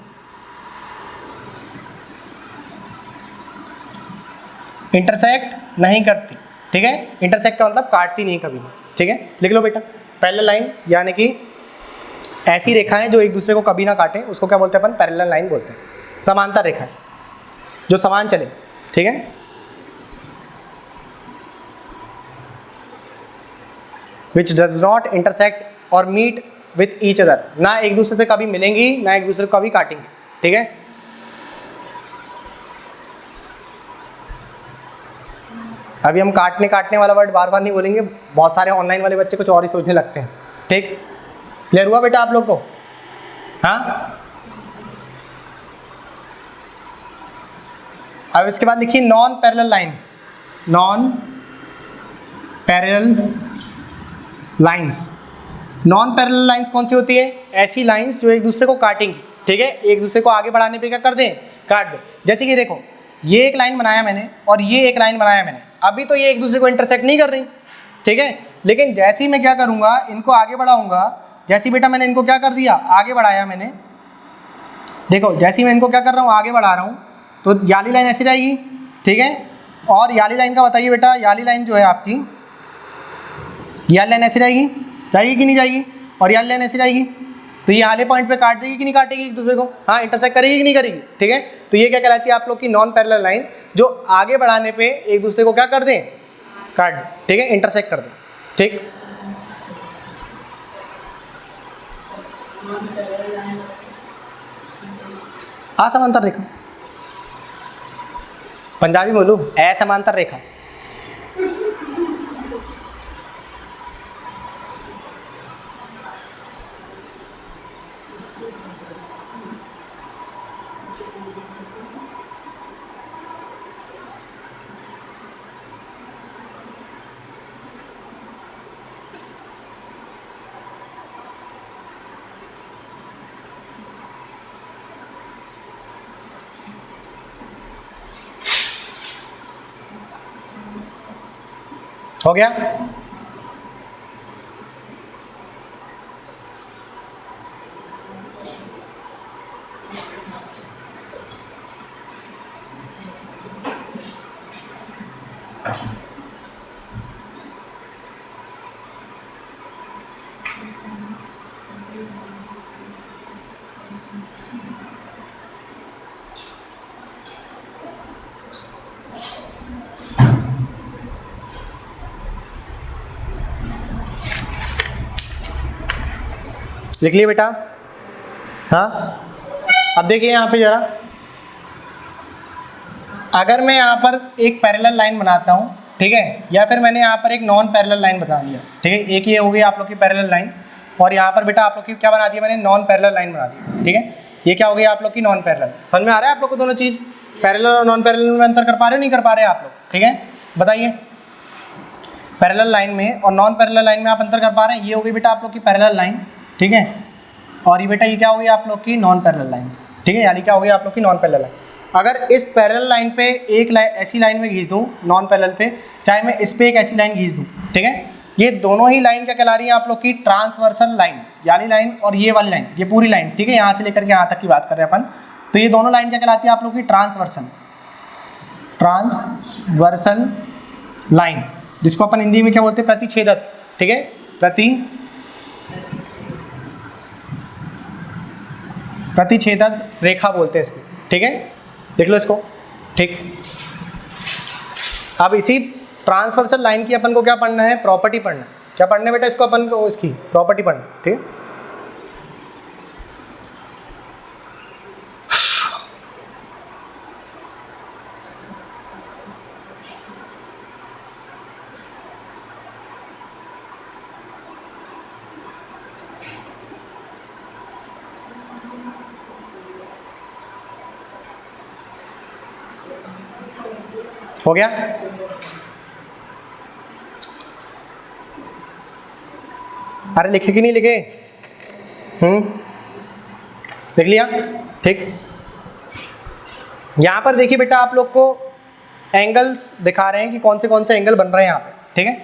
इंटरसेक्ट नहीं करती, ठीक है? इंटरसेक्ट का मतलब काटती नहीं कभी, ठीक है? लिख लो बेटा, पैरेलल लाइन यानी कि ऐसी रेखाएं जो एक दूसरे को कभी ना काटें, उसको क्या बोलते हैं अपन? पैरेलल लाइन बोलते हैं। समांतर रेखाएं जो समान चले, ठीक है? विच डज नॉट इंटरसेक्ट और मीट विथ ईच अदर, ना एक दूसरे से कभी मिलेंगी ना एक दूसरे को कभी काटेंगी, ठीक है? अभी हम काटने वाला वर्ड बार बार नहीं बोलेंगे, बहुत सारे ऑनलाइन वाले बच्चे कुछ और ही सोचने लगते हैं, ठीक? क्लियर हुआ बेटा आप लोग को? हाँ, अब इसके बाद लिखिए non parallel line. Non parallel lines, non parallel lines कौन सी होती है? ऐसी लाइंस जो एक दूसरे को काटेंगी, ठीक है? एक दूसरे को आगे बढ़ाने पे क्या कर दें? काट दें। जैसे कि देखो, ये एक लाइन बनाया मैंने और ये एक लाइन बनाया मैंने, अभी तो ये एक दूसरे को इंटरसेक्ट नहीं कर रही, ठीक है? लेकिन जैसे ही मैं क्या करूँगा, इनको आगे बढ़ाऊँगा, जैसे बेटा मैंने इनको क्या कर दिया? आगे बढ़ाया मैंने, देखो जैसे ही मैं इनको क्या कर रहा हूँ? आगे बढ़ा रहा हूँ, तो याली लाइन ऐसी जाएगी, ठीक है? और याली लाइन का बताइए बेटा, याली लाइन जो है आपकी, याली लाइन ऐसी जाएगी कि नहीं जाएगी? और याली लाइन ऐसी जाएगी, तो ये आले पॉइंट पे काट देगी कि नहीं काटेगी एक दूसरे को? हाँ, इंटरसेक्ट करेगी कि नहीं करेगी, ठीक है? तो ये क्या कहलाती है आप लोग की? नॉन पैरेलल लाइन, जो आगे बढ़ाने पे एक दूसरे को क्या कर दें? काट दें, ठीक है? इंटरसेक्ट कर दें, ठीक? असमांतर रेखा, पंजाबी बोलूं? असमांतर रेखा। हो गया? लिख लिए बेटा? हाँ, अब देखिए यहाँ पे ज़रा, अगर मैं यहाँ पर एक पैरेलल लाइन बनाता हूँ, ठीक है, या फिर मैंने यहाँ पर एक नॉन पैरेलल लाइन बना लिया, ठीक है? एक ये हो गई आप लोग की पैरेलल लाइन, और यहाँ पर बेटा आप लोग की क्या बना दिया मैंने? नॉन पैरेलल लाइन बना दी, ठीक है? ये क्या हो गई आप लोग की? Non parallel. समझ में आ रहा है आप लोग को दोनों चीज़? पैरेलल और नॉन पैरेलल में अंतर कर पा रहे हो नहीं कर पा रहे आप लोग? ठीक है, बताइए। पैरेलल लाइन में और नॉन पैरेलल लाइन में आप अंतर कर पा रहे हैं? ये हो गई बेटा आप लोग की पैरेलल लाइन, ठीक है? और ये बेटा ये क्या हो गई आप लोग की नॉन पैरेलल लाइन, ठीक है, यानी क्या हो गई आप लोग की नॉन पैरेलल लाइन। अगर इस पैरेलल लाइन पे एक लाइन ऐसी लाइन में खींच दूँ नॉन पैरेलल पे, चाहे मैं इस पे एक ऐसी लाइन खींच दूँ, ठीक है, ये दोनों ही लाइन क्या कहला रही है आप लोग की ट्रांसवर्सल लाइन, यानी लाइन और ये वाली लाइन, ये पूरी लाइन, ठीक है, यहाँ से लेकर के यहाँ तक की बात कर रहे हैं अपन, तो ये दोनों लाइन क्या कहलाती है आप लोग की ट्रांसवर्सल लाइन, जिसको अपन हिंदी में क्या बोलते हैं प्रतिछेदक, ठीक है, प्रतिछेदक रेखा बोलते हैं इसको, ठीक है, देख लो इसको, ठीक। अब इसी ट्रांसवर्सल लाइन की अपन को क्या पढ़ना है, प्रॉपर्टी पढ़ना है, क्या पढ़ना है बेटा इसको अपन को, इसकी प्रॉपर्टी पढ़ना, ठीक है। हो गया, अरे लिखे कि नहीं लिखे, लिख लिया, ठीक। यहाँ पर देखिए बेटा आप लोग को एंगल्स दिखा रहे हैं कि कौन से एंगल बन रहे हैं यहाँ पे, ठीक है।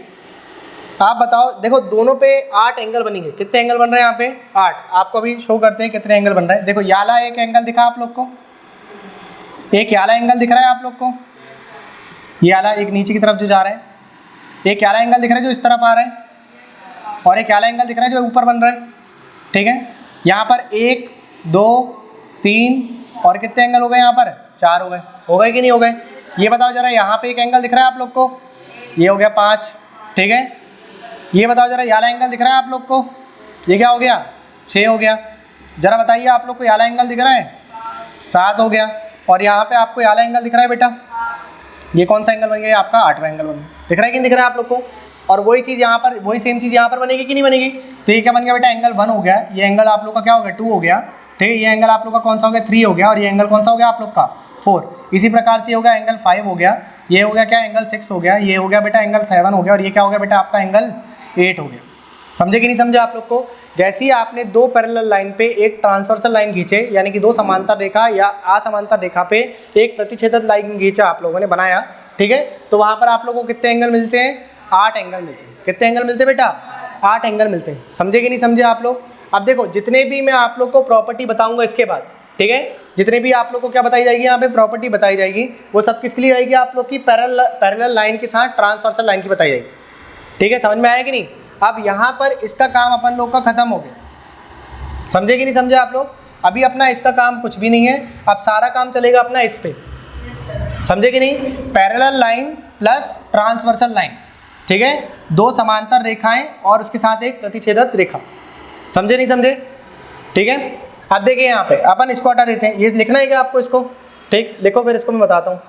आप बताओ, देखो दोनों पे 8 एंगल बनेंगे, कितने एंगल बन रहे हैं यहाँ पे 8, आपको अभी शो करते हैं कितने एंगल बन रहे हैं। देखो याला एक एंगल दिखा आप लोग को, एक याला एंगल दिख रहा है आप लोग को, ये वाला एक नीचे की तरफ जो जा रहा है, एक याला एंगल दिख रहा है जो इस तरफ आ रहा है, और एक याला एंगल दिख रहा है जो ऊपर बन रहा है, ठीक है। यहाँ पर 1 2 3 और कितने एंगल हो गए यहाँ पर 4 हो गए कि नहीं हो गए, ये बताओ जरा। यहाँ पे एक एंगल दिख रहा है आप लोग को, ये हो गया 5, ठीक है। ये बताओ जरा याला एंगल दिख रहा है आप लोग को, ये क्या हो गया 6 हो गया। जरा बताइए आप लोग को याला एंगल दिख रहा है 7 हो गया, और यहाँ पे आपको याला एंगल दिख रहा है बेटा, ये कौन सा एंगल बन गया आपका 8वां एंगल बन गया, दिख रहा है कि नहीं दिख रहा है आप लोग को। और वही चीज़ यहाँ पर, वही सेम चीज़ यहाँ पर बनेगी कि नहीं बनेगी, तो ये क्या बन गया बेटा एंगल 1 हो गया, ये एंगल आप लोग का क्या हो गया 2 हो गया, ठीक है, ये एंगल आप लोग का कौन सा हो गया 3 हो गया, और ये एंगल कौन सा हो गया आप लोग का 4। इसी प्रकार से हो गया एंगल 5 हो गया, ये हो गया क्या एंगल 6 हो गया, ये हो गया बेटा एंगल 7 हो गया, और ये क्या हो गया बेटा आपका एंगल 8 हो गया। समझे कि नहीं समझे आप लोग को। जैसे ही आपने 2 पैरेलल लाइन पे एक ट्रांसवर्सल लाइन खींचे, यानी कि 2 समांतर रेखा या असमांतर रेखा पे एक प्रतिच्छेदक लाइन खींचा आप लोगों ने बनाया, ठीक है, तो वहाँ पर आप लोगों को कितने एंगल मिलते हैं 8 एंगल मिलते हैं। कितने एंगल मिलते हैं बेटा 8 एंगल मिलते हैं। समझे कि नहीं समझे आप लोग। अब देखो जितने भी मैं आप लोग को प्रॉपर्टी बताऊंगा इसके बाद, ठीक है, जितने भी आप लोग को क्या बताई जाएगी यहाँ पे प्रॉपर्टी बताई जाएगी, वो सब किसके लिए आएगी आप लोग की पैरेलल लाइन के साथ ट्रांसवर्सल लाइन की बताई जाएगी, ठीक है, समझ में आया कि नहीं। अब यहाँ पर इसका काम अपन लोग का खत्म हो गया, समझे कि नहीं समझे आप लोग। अभी अपना इसका काम कुछ भी नहीं है, अब सारा काम चलेगा अपना इस पे, समझे कि नहीं। Parallel line plus transversal line, ठीक है, 2 समांतर रेखाएं और उसके साथ एक प्रतिच्छेदक रेखा, समझे नहीं समझे, ठीक है। अब देखिए यहाँ पे अपन इसको हटा देते हैं, ये लिखना है क्या आपको इसको, ठीक, लिखो फिर इसको मैं बताता हूँ,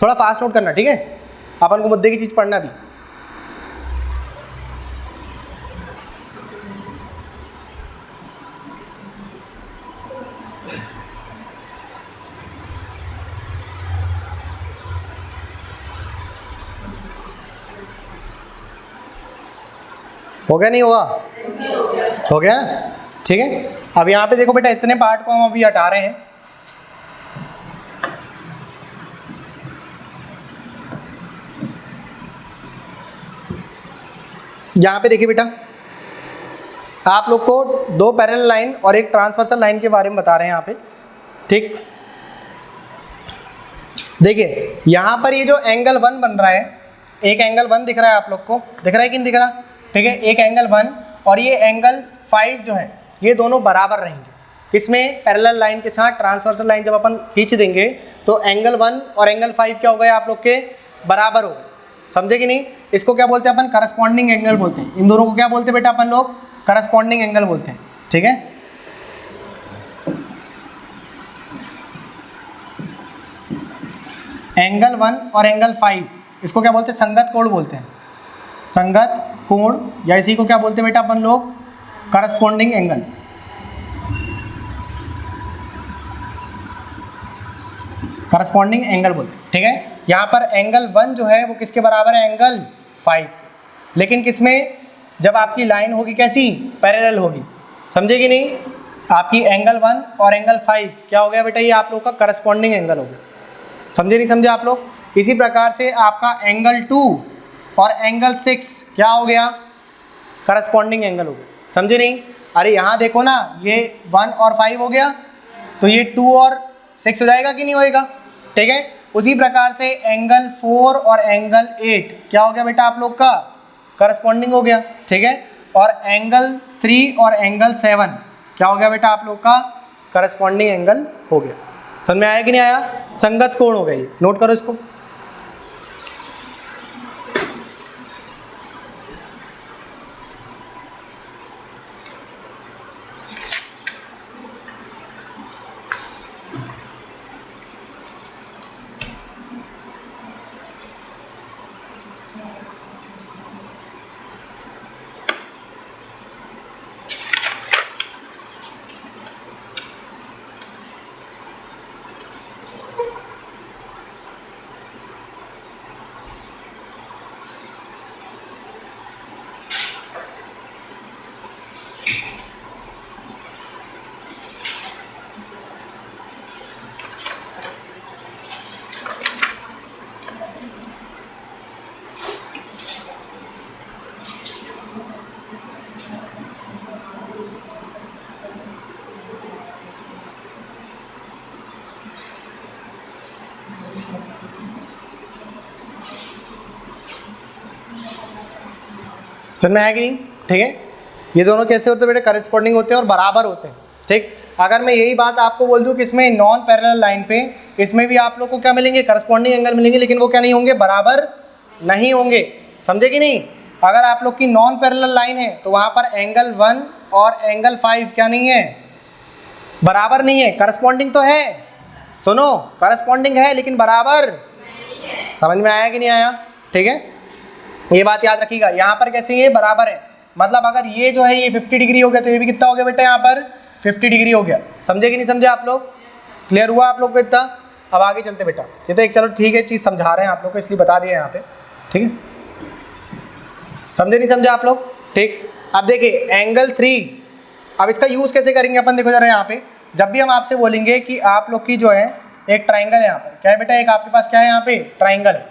थोड़ा फास्ट नोट करना, ठीक है, अपन को मुद्दे की चीज पढ़ना भी। हो गया नहीं होगा, हो गया, ठीक है। अब यहाँ पे देखो बेटा इतने पार्ट को हम अभी हटा रहे हैं, यहाँ पे देखिए बेटा आप लोग को 2 पैरेलल लाइन और एक ट्रांसवर्सल लाइन के बारे में बता रहे हैं यहाँ पे, ठीक। देखिए यहाँ पर ये जो एंगल 1 बन रहा है, एक एंगल 1 दिख रहा है आप लोग को, दिख रहा है कि नहीं दिख रहा, ठीक है, एक एंगल 1 और ये एंगल 5 जो है ये दोनों बराबर रहेंगे, किसमें पैरेलल लाइन के साथ ट्रांसवर्सल लाइन जब अपन खींच देंगे तो एंगल 1 और एंगल 5 क्या हो गए आप लोग के बराबर हो गए, समझे कि नहीं। इसको क्या बोलते हैं अपन करस्पॉन्डिंग एंगल बोलते हैं, इन दोनों को क्या बोलते हैं बेटा अपन लोग करस्पॉन्डिंग एंगल बोलते हैं, ठीक है। एंगल 1 और एंगल 5 इसको क्या बोलते हैं संगत कोण बोलते हैं, संगत कोण, या इसी को क्या बोलते हैं बेटा अपन लोग करस्पॉन्डिंग एंगल, करस्पॉन्डिंग एंगल बोलते हैं, ठीक है। यहाँ पर एंगल 1 जो है वो किसके बराबर है एंगल 5, लेकिन किसमें जब आपकी लाइन होगी कैसी, पैरेलल होगी, समझे कि नहीं। आपकी एंगल 1 और एंगल 5 क्या हो गया बेटा, ये आप लोग का करस्पॉन्डिंग एंगल हो गया, समझे नहीं समझे आप लोग। इसी प्रकार से आपका एंगल 2 और एंगल 6 क्या हो गया, करस्पॉन्डिंग एंगल हो गया, समझे नहीं। अरे यहाँ देखो ना, ये 1 और 5 हो गया, तो ये 2 और 6 हो जाएगा कि नहीं होएगा, ठीक है। उसी प्रकार से एंगल 4 और एंगल 8 क्या हो गया बेटा आप लोग का, करस्पॉन्डिंग हो गया, ठीक है। और एंगल 3 और एंगल 7 क्या हो गया बेटा आप लोग का, करस्पॉन्डिंग एंगल हो गया। समझ में आया कि नहीं आया, संगत कोण हो गई, नोट करो इसको। समझ में आया कि नहीं, ठीक है। ये दोनों कैसे होते हैं बेटा, करस्पॉन्डिंग होते हैं और बराबर होते हैं, ठीक। अगर मैं यही बात आपको बोल दूं कि इसमें नॉन पैरेलल लाइन पे इसमें भी आप लोग को क्या मिलेंगे, करस्पॉन्डिंग एंगल मिलेंगे, लेकिन वो क्या नहीं होंगे, बराबर नहीं होंगे, समझे कि नहीं। अगर आप लोग की नॉन पैरेलल लाइन है तो वहाँ पर एंगल 1 और एंगल 5 क्या नहीं है, बराबर नहीं है। करस्पॉन्डिंग तो है, सुनो, करस्पॉन्डिंग है लेकिन बराबर नहीं है। समझ में आया कि नहीं आया, ठीक है। ये बात याद रखिएगा, यहाँ पर कैसे ये बराबर है, मतलब अगर ये जो है ये 50 डिग्री हो गया तो ये भी कितना हो गया बेटा, यहाँ पर 50 डिग्री हो गया, समझे कि नहीं समझे आप लोग, क्लियर हुआ आप लोग को इतना। अब आगे चलते बेटा, ये तो एक चलो ठीक है चीज़ समझा रहे हैं आप लोग को इसलिए बता दिया यहाँ पे, ठीक है। समझे नहीं समझे आप लोग, ठीक। अब देखिए एंगल 3, अब इसका यूज़ कैसे करेंगे अपन, देखो जरा यहाँ पे, जब भी हम आपसे बोलेंगे कि आप लोग की जो है एक ट्राइंगल है यहाँ पर, क्या है बेटा, एक आपके पास क्या है यहाँ पे, ट्राइंगल है,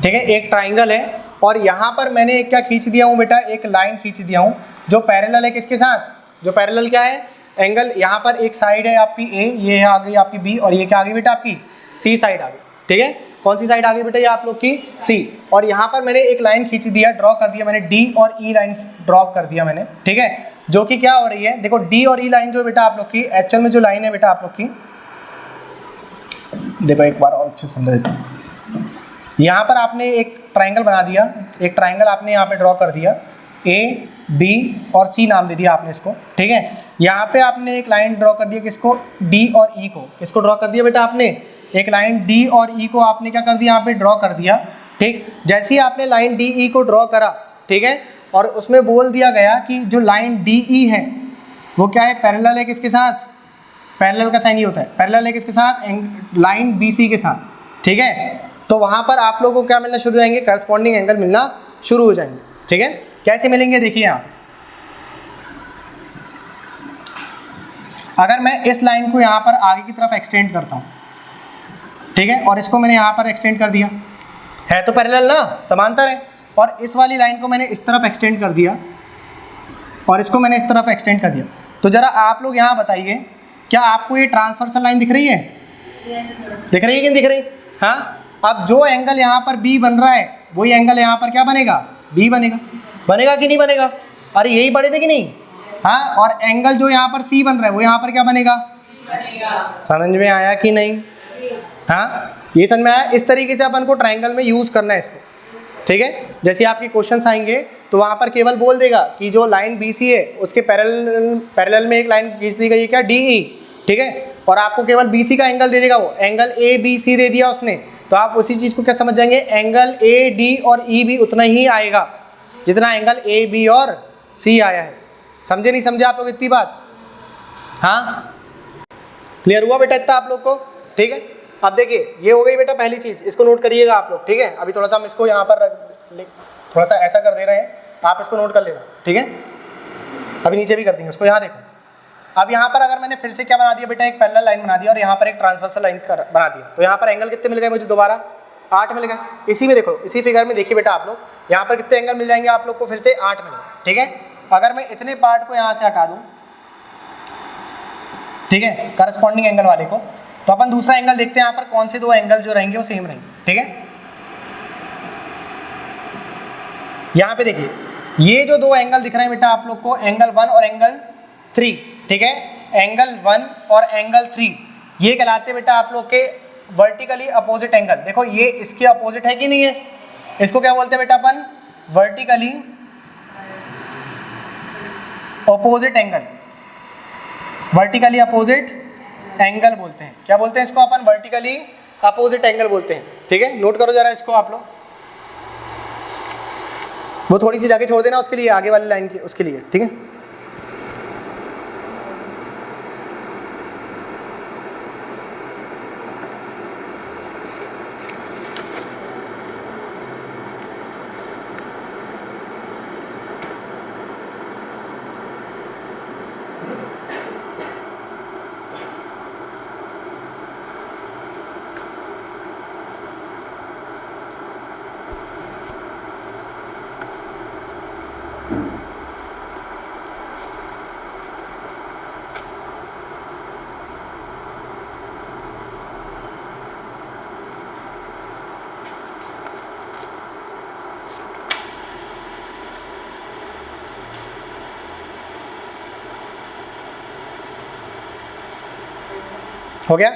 ठीक है, एक ट्राइंगल है। और यहाँ पर मैंने एक क्या खींच दिया हूँ बेटा, एक लाइन खींच दिया हूँ जो पैरेलल है किसके साथ, जो पैरेलल क्या है, एंगल, यहाँ पर एक साइड है आपकी ए, ये है आ गई आपकी बी, और ये क्या आ गई बेटा आपकी सी साइड आ गई, ठीक है। कौन सी साइड आ गई बेटा, ये आप लोग की सी। और यहाँ पर मैंने एक लाइन खींच दिया, ड्रॉ कर दिया मैंने, डी और ई लाइन ड्रॉ कर दिया मैंने, ठीक है, जो कि क्या हो रही है, देखो डी और ई लाइन जो बेटा आप लोग की एक्चुअल में जो लाइन है बेटा आप लोग की, देखो एक बार और अच्छे समझ देता हूँ। यहाँ पर आपने एक ट्राइंगल बना दिया, एक ट्राइंगल आपने यहाँ पे ड्रॉ कर दिया, ए बी और सी नाम दे दिया आपने इसको, ठीक है। यहाँ पे आपने एक लाइन ड्रॉ कर दिया, किसको, डी और ई को, किसको ड्रॉ कर दिया बेटा आपने, एक लाइन डी और ई को आपने क्या कर दिया, यहाँ पे ड्रॉ कर दिया, ठीक। जैसे ही आपने लाइन डी ई को ड्रॉ करा, ठीक है, और उसमें बोल दिया गया कि जो लाइन डी ई है वो क्या है, पैरेलल है किसके साथ, पैरेलल का साइन ये होता है, पैरेलल है किसके साथ, लाइन बी सी के साथ, ठीक है। तो वहाँ पर आप लोगों को क्या मिलना शुरू हो जाएंगे, करस्पॉन्डिंग एंगल मिलना शुरू हो जाएंगे, ठीक है। कैसे मिलेंगे देखिए यहाँ पे, अगर मैं इस लाइन को यहाँ पर आगे की तरफ एक्सटेंड करता हूँ, ठीक है, और इसको मैंने यहाँ पर एक्सटेंड कर दिया, है तो पैरेलल ना, समांतर है, और इस वाली लाइन को मैंने इस तरफ एक्सटेंड कर दिया और इसको मैंने इस तरफ एक्सटेंड कर दिया, तो ज़रा आप लोग यहाँ बताइए क्या आपको ये ट्रांसवर्सल लाइन दिख रही है, दिख रही है कि नहीं दिख रही, हाँ। अब जो एंगल यहाँ पर बी बन रहा है वही एंगल यहाँ पर क्या बनेगा, बी बनेगा, बनेगा कि नहीं बनेगा, अरे यही बने थे कि नहीं, हाँ। और एंगल जो यहाँ पर सी बन रहा है वो यहाँ पर क्या बनेगा, समझ में आया कि नहीं, हाँ, ये समझ में आया। इस तरीके से अपन को ट्राइंगल में यूज़ करना है इसको, ठीक है। जैसे आपके क्वेश्चंस आएंगे तो वहाँ पर केवल बोल देगा कि जो लाइन बी सी है उसके पैरेलल में एक लाइन खींच दी गई है क्या, डी ई, ठीक है, और आपको केवल बी सी का एंगल दे देगा, वो एंगल ए बी सी दे दिया उसने, तो आप उसी चीज़ को क्या समझ जाएंगे, एंगल ए डी और ई भी उतना ही आएगा जितना एंगल ए बी और सी आया है। समझे नहीं समझे आप लोग इतनी बात, हाँ, क्लियर हुआ बेटा इतना आप लोग को, ठीक है। अब देखिए ये हो गई बेटा पहली चीज़, इसको नोट करिएगा आप लोग, ठीक है। अभी थोड़ा सा हम इसको यहाँ पर थोड़ा सा ऐसा कर दे रहे हैं आप इसको नोट कर लेना, ठीक है। अभी नीचे भी कर देंगे उसको। यहाँ देखो, अब यहाँ पर अगर मैंने फिर से क्या बना दिया बेटा, एक पैरेलल लाइन बना दिया और यहाँ पर एक ट्रांसवर्सल लाइन बना दिया, तो यहाँ पर एंगल कितने मिल गए मुझे दोबारा, 8 मिल गए। इसी में देखो, इसी फिगर में देखिए बेटा आप लोग, यहाँ पर कितने एंगल मिल जाएंगे आप लोग को, फिर से 8 मिल गए, ठीक है। अगर मैं इतने पार्ट को यहाँ से हटा दूँ, ठीक है, करस्पॉन्डिंग एंगल वाले को, तो अपन दूसरा एंगल देखते हैं यहाँ पर कौन से दो एंगल जो रहेंगे वो सेम रहेंगे, ठीक है। यहाँ पे देखिए, ये जो दो एंगल दिख रहे हैं बेटा आप लोग को, एंगल 1 और एंगल 3, ठीक है, एंगल 1 और एंगल 3 ये कहलाते हैं बेटा आप लोग के वर्टिकली अपोजिट एंगल। देखो ये इसके अपोजिट है कि नहीं है, इसको क्या बोलते हैं बेटा अपन, vertically opposite angle, vertically opposite angle बोलते हैं। क्या बोलते हैं इसको अपन, वर्टिकली अपोजिट एंगल बोलते हैं, ठीक है। नोट करो जरा इसको आप लोग, वो थोड़ी सी जगह छोड़ देना उसके लिए, आगे वाली लाइन की उसके लिए, ठीक है। हो गया।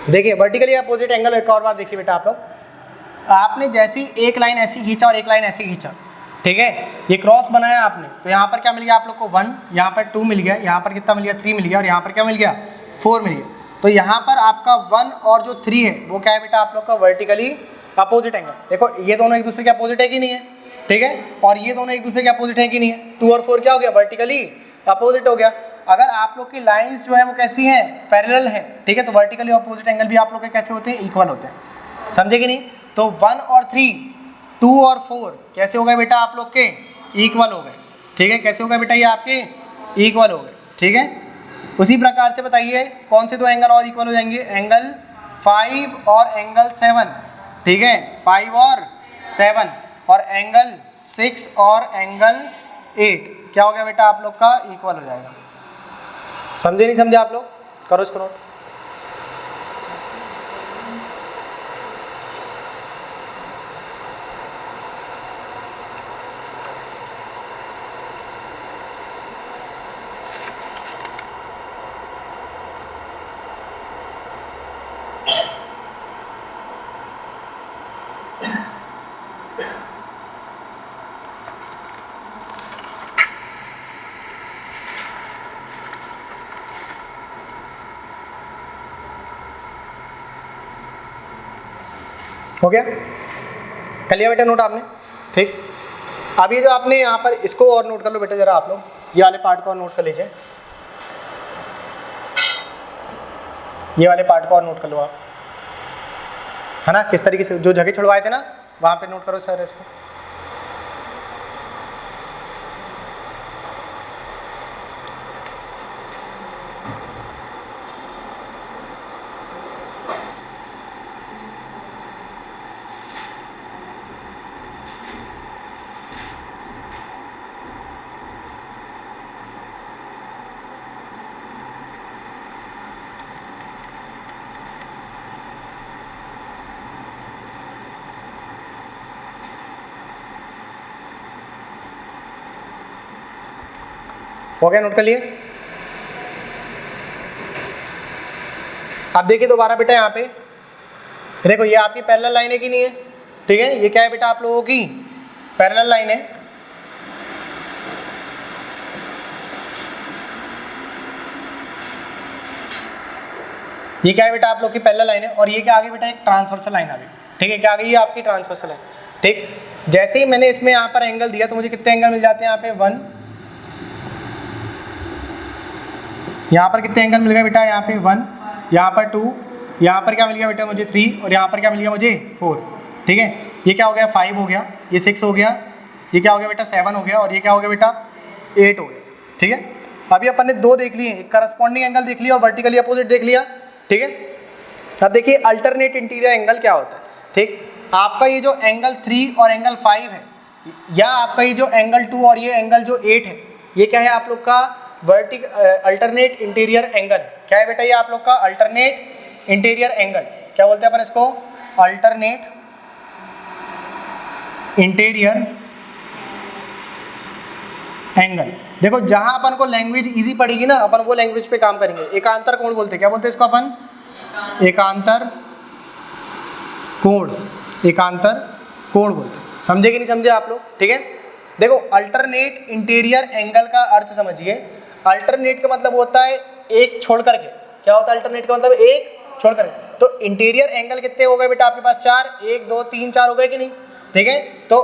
देखिए वर्टिकली अपोजिट एंगल एक और बार देखिए बेटा आप लोग, आपने जैसी एक लाइन ऐसी खींचा और एक लाइन ऐसी खींचा, ठीक है, ये क्रॉस बनाया आपने, तो यहाँ पर क्या मिल गया आप लोग को 1, यहाँ पर 2 मिल गया, यहाँ पर कितना मिल गया 3 मिल गया, और यहाँ पर क्या मिल गया 4 मिल गया। तो यहाँ पर आपका 1 और जो 3 है वो क्या है बेटा आप लोग का, वर्टिकली अपोजिट एंगल। देखो ये दोनों एक दूसरे के अपोजिट है कि नहीं है, ठीक है, और ये दोनों एक दूसरे के अपोजिट है कि नहीं है, 2 और 4 क्या हो गया, वर्टिकली अपोजिट हो गया। अगर आप लोग की लाइंस जो है वो कैसी हैं, पैरेलल है, ठीक है, तो वर्टिकली अपोजिट एंगल भी आप लोग के कैसे होते हैं, इक्वल होते हैं, समझे कि नहीं। तो 1 और 3, 2 और 4 कैसे हो गए बेटा आप लोग के, इक्वल हो गए, ठीक है। कैसे हो गए बेटा, ये आपके इक्वल हो गए, ठीक है। उसी प्रकार से बताइए कौन से दो एंगल और इक्वल हो जाएंगे, एंगल 5 और एंगल 7, ठीक है, 5 और 7, और एंगल 6 और एंगल 8 क्या हो गया बेटा आप लोग का, इक्वल हो जाएगा। समझे नहीं समझे आप लोग, करो इसको नोट। हो गया, कर लिया बेटा नोट आपने, ठीक। अब ये जो आपने यहाँ पर इसको और नोट कर लो बेटा जरा आप लोग, ये वाले पार्ट को और नोट कर लीजिए, ये वाले पार्ट को और नोट कर लो आप, है ना। किस तरीके से जो जगह छुड़वाए थे ना वहाँ पे नोट करो सर इसको। हो गया, नोट कर लिए। अब देखिए दोबारा बेटा यहाँ पे देखो, ये आपकी पैरेलल लाइन है कि नहीं है, ठीक है, ये क्या है बेटा आप लोगों की पैरेलल लाइन है। ये क्या है बेटा आप लोग की पैरेलल लाइन है, और ये क्या आ गई बेटा, एक ट्रांसवर्सल लाइन आ गई, ठीक है। क्या आ गई है आपकी ट्रांसवर्सल लाइन, ठीक। जैसे ही मैंने इसमें यहाँ पर एंगल दिया तो मुझे कितने एंगल मिल जाते हैं, यहाँ पे 1, यहाँ पर कितने एंगल मिल गए बेटा, यहाँ पे 1, यहाँ पर 2, यहाँ पर क्या मिल गया बेटा मुझे 3, और यहाँ पर क्या मिल गया मुझे 4, ठीक है। ये क्या हो गया 5 हो गया, ये 6 हो गया, ये क्या हो गया बेटा 7 हो गया, और ये क्या हो गया बेटा 8 हो गया, ठीक है। अभी अपन ने 2 देख लिए, एक करस्पॉन्डिंग एंगल देख लिया और वर्टिकली अपोजिट देख लिया, ठीक है। अब देखिए अल्टरनेट इंटीरियर एंगल क्या होता है, ठीक। आपका ये जो एंगल 3 और एंगल 5 है, या आपका ये जो एंगल 2 और ये एंगल जो 8 है, ये क्या है आप लोग का अल्टरनेट इंटीरियर एंगल। क्या है बेटा ये आप लोग का अल्टरनेट इंटीरियर एंगल, क्या बोलते हैं अपन इसको, अल्टरनेट इंटीरियर एंगल। देखो जहां अपन को लैंग्वेज इजी पड़ेगी ना, अपन वो लैंग्वेज पे काम करेंगे। एकांतर कोण बोलते हैं, क्या बोलते हैं इसको अपन, एकांतर कोण, एकांतर कोण बोलते हैं। समझे कि नहीं समझे आप लोग, ठीक है। देखो अल्टरनेट इंटीरियर एंगल का अर्थ समझिए। अल्टरनेट का मतलब होता है एक छोड़ करके, क्या होता है अल्टरनेट का मतलब, एक छोड़ करके। तो इंटीरियर एंगल कितने हो गए बेटा आपके पास, 4, 1 2 3 4 हो गए कि नहीं, ठीक है। तो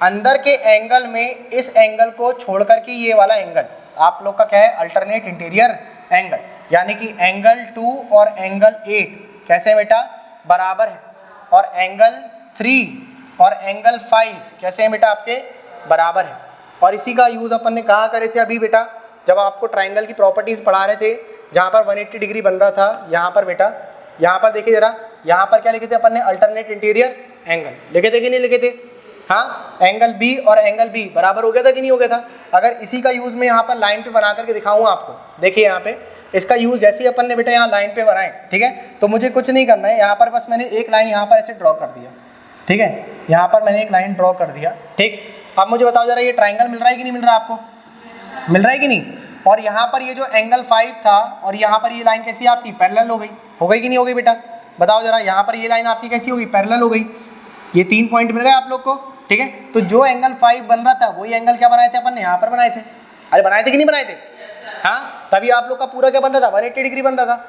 अंदर के एंगल में इस एंगल को छोड़ करके ये वाला एंगल आप लोग का क्या है, अल्टरनेट इंटीरियर एंगल। यानी कि एंगल 2 और एंगल 8 कैसे है बेटा, बराबर है, और एंगल 3 और एंगल 5 कैसे हैं बेटा आपके, बराबर है। और इसी का यूज़ अपन ने कहाँ करे थे अभी बेटा, जब आपको ट्राइंगल की प्रॉपर्टीज़ पढ़ा रहे थे, जहाँ पर 180 डिग्री बन रहा था। यहाँ पर बेटा, यहाँ पर देखिए जरा, यहाँ पर क्या लिखे थे अपन ने, अल्टरनेट इंटीरियर एंगल लिखे थे कि नहीं लिखे थे, हाँ। एंगल बी और एंगल बी बराबर हो गया था कि नहीं हो गया था। अगर इसी का यूज़ मैं यहाँ पर लाइन पे बना करके दिखाऊँ आपको, देखिए यहाँ पे इसका यूज़ जैसे ही अपन ने बेटा यहाँ लाइन पे बनाए, ठीक है। तो मुझे कुछ नहीं करना है, यहाँ पर बस मैंने एक लाइन यहाँ पर ऐसे ड्रॉ कर दिया, ठीक है। यहाँ पर मैंने एक लाइन ड्रॉ कर दिया, ठीक। अब मुझे बताओ जरा, ये ट्राइंगल मिल रहा है कि नहीं मिल रहा आपको, मिल रहा है कि नहीं। और यहाँ पर ये जो एंगल 5 था और यहाँ पर ये लाइन कैसी आपकी, पैरेलल हो गई कि नहीं हो गई बेटा, बताओ जरा। यहाँ पर ये लाइन आपकी कैसी होगी, पैरेलल हो गई। ये 3 पॉइंट मिल गए आप लोग को, ठीक है। तो जो एंगल 5 बन रहा था वही एंगल क्या बनाए थे अपन ने, यहाँ पर बनाए थे। अरे बनाए थे कि नहीं बनाए थे, हाँ। तभी आप लोग का पूरा क्या बन रहा था, 180 डिग्री बन रहा था,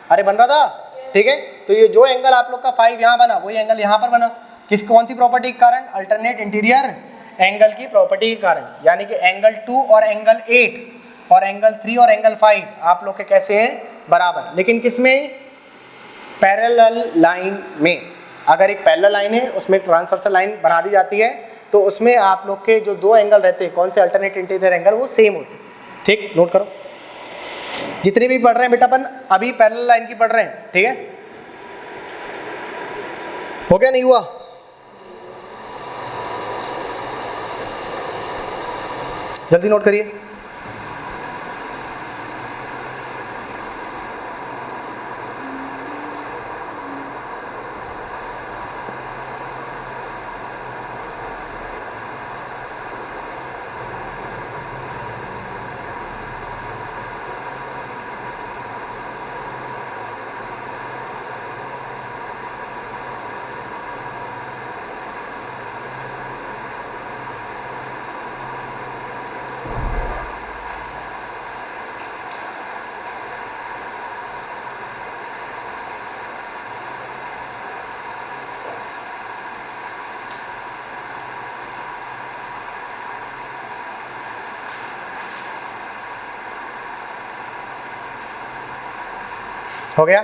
अरे बन रहा था, ठीक है। तो ये जो एंगल आप लोग का 5 यहाँ बना, वही एंगल यहाँ पर बना। किस, कौन सी प्रॉपर्टी के कारण, अल्टरनेट इंटीरियर एंगल की प्रॉपर्टी के कारण। यानी कि एंगल 2 और एंगल 8 और एंगल 3 और एंगल 5 आप लोग के कैसे हैं, बराबर। लेकिन किस में, पैरेलल लाइन में। अगर एक पैरेलल लाइन है उसमें एक ट्रांसवर्सल लाइन बना दी जाती है, तो उसमें आप लोग के जो 2 एंगल रहते हैं, कौन से, अल्टरनेट इंटीरियर एंगल, वो सेम होते हैं, ठीक। नोट करो, जितने भी पढ़ रहे हैं बेटा अपन अभी पैरेलल लाइन की पढ़ रहे हैं, ठीक है। हो गया, नहीं हुआ, जल्दी नोट करिए। हो गया,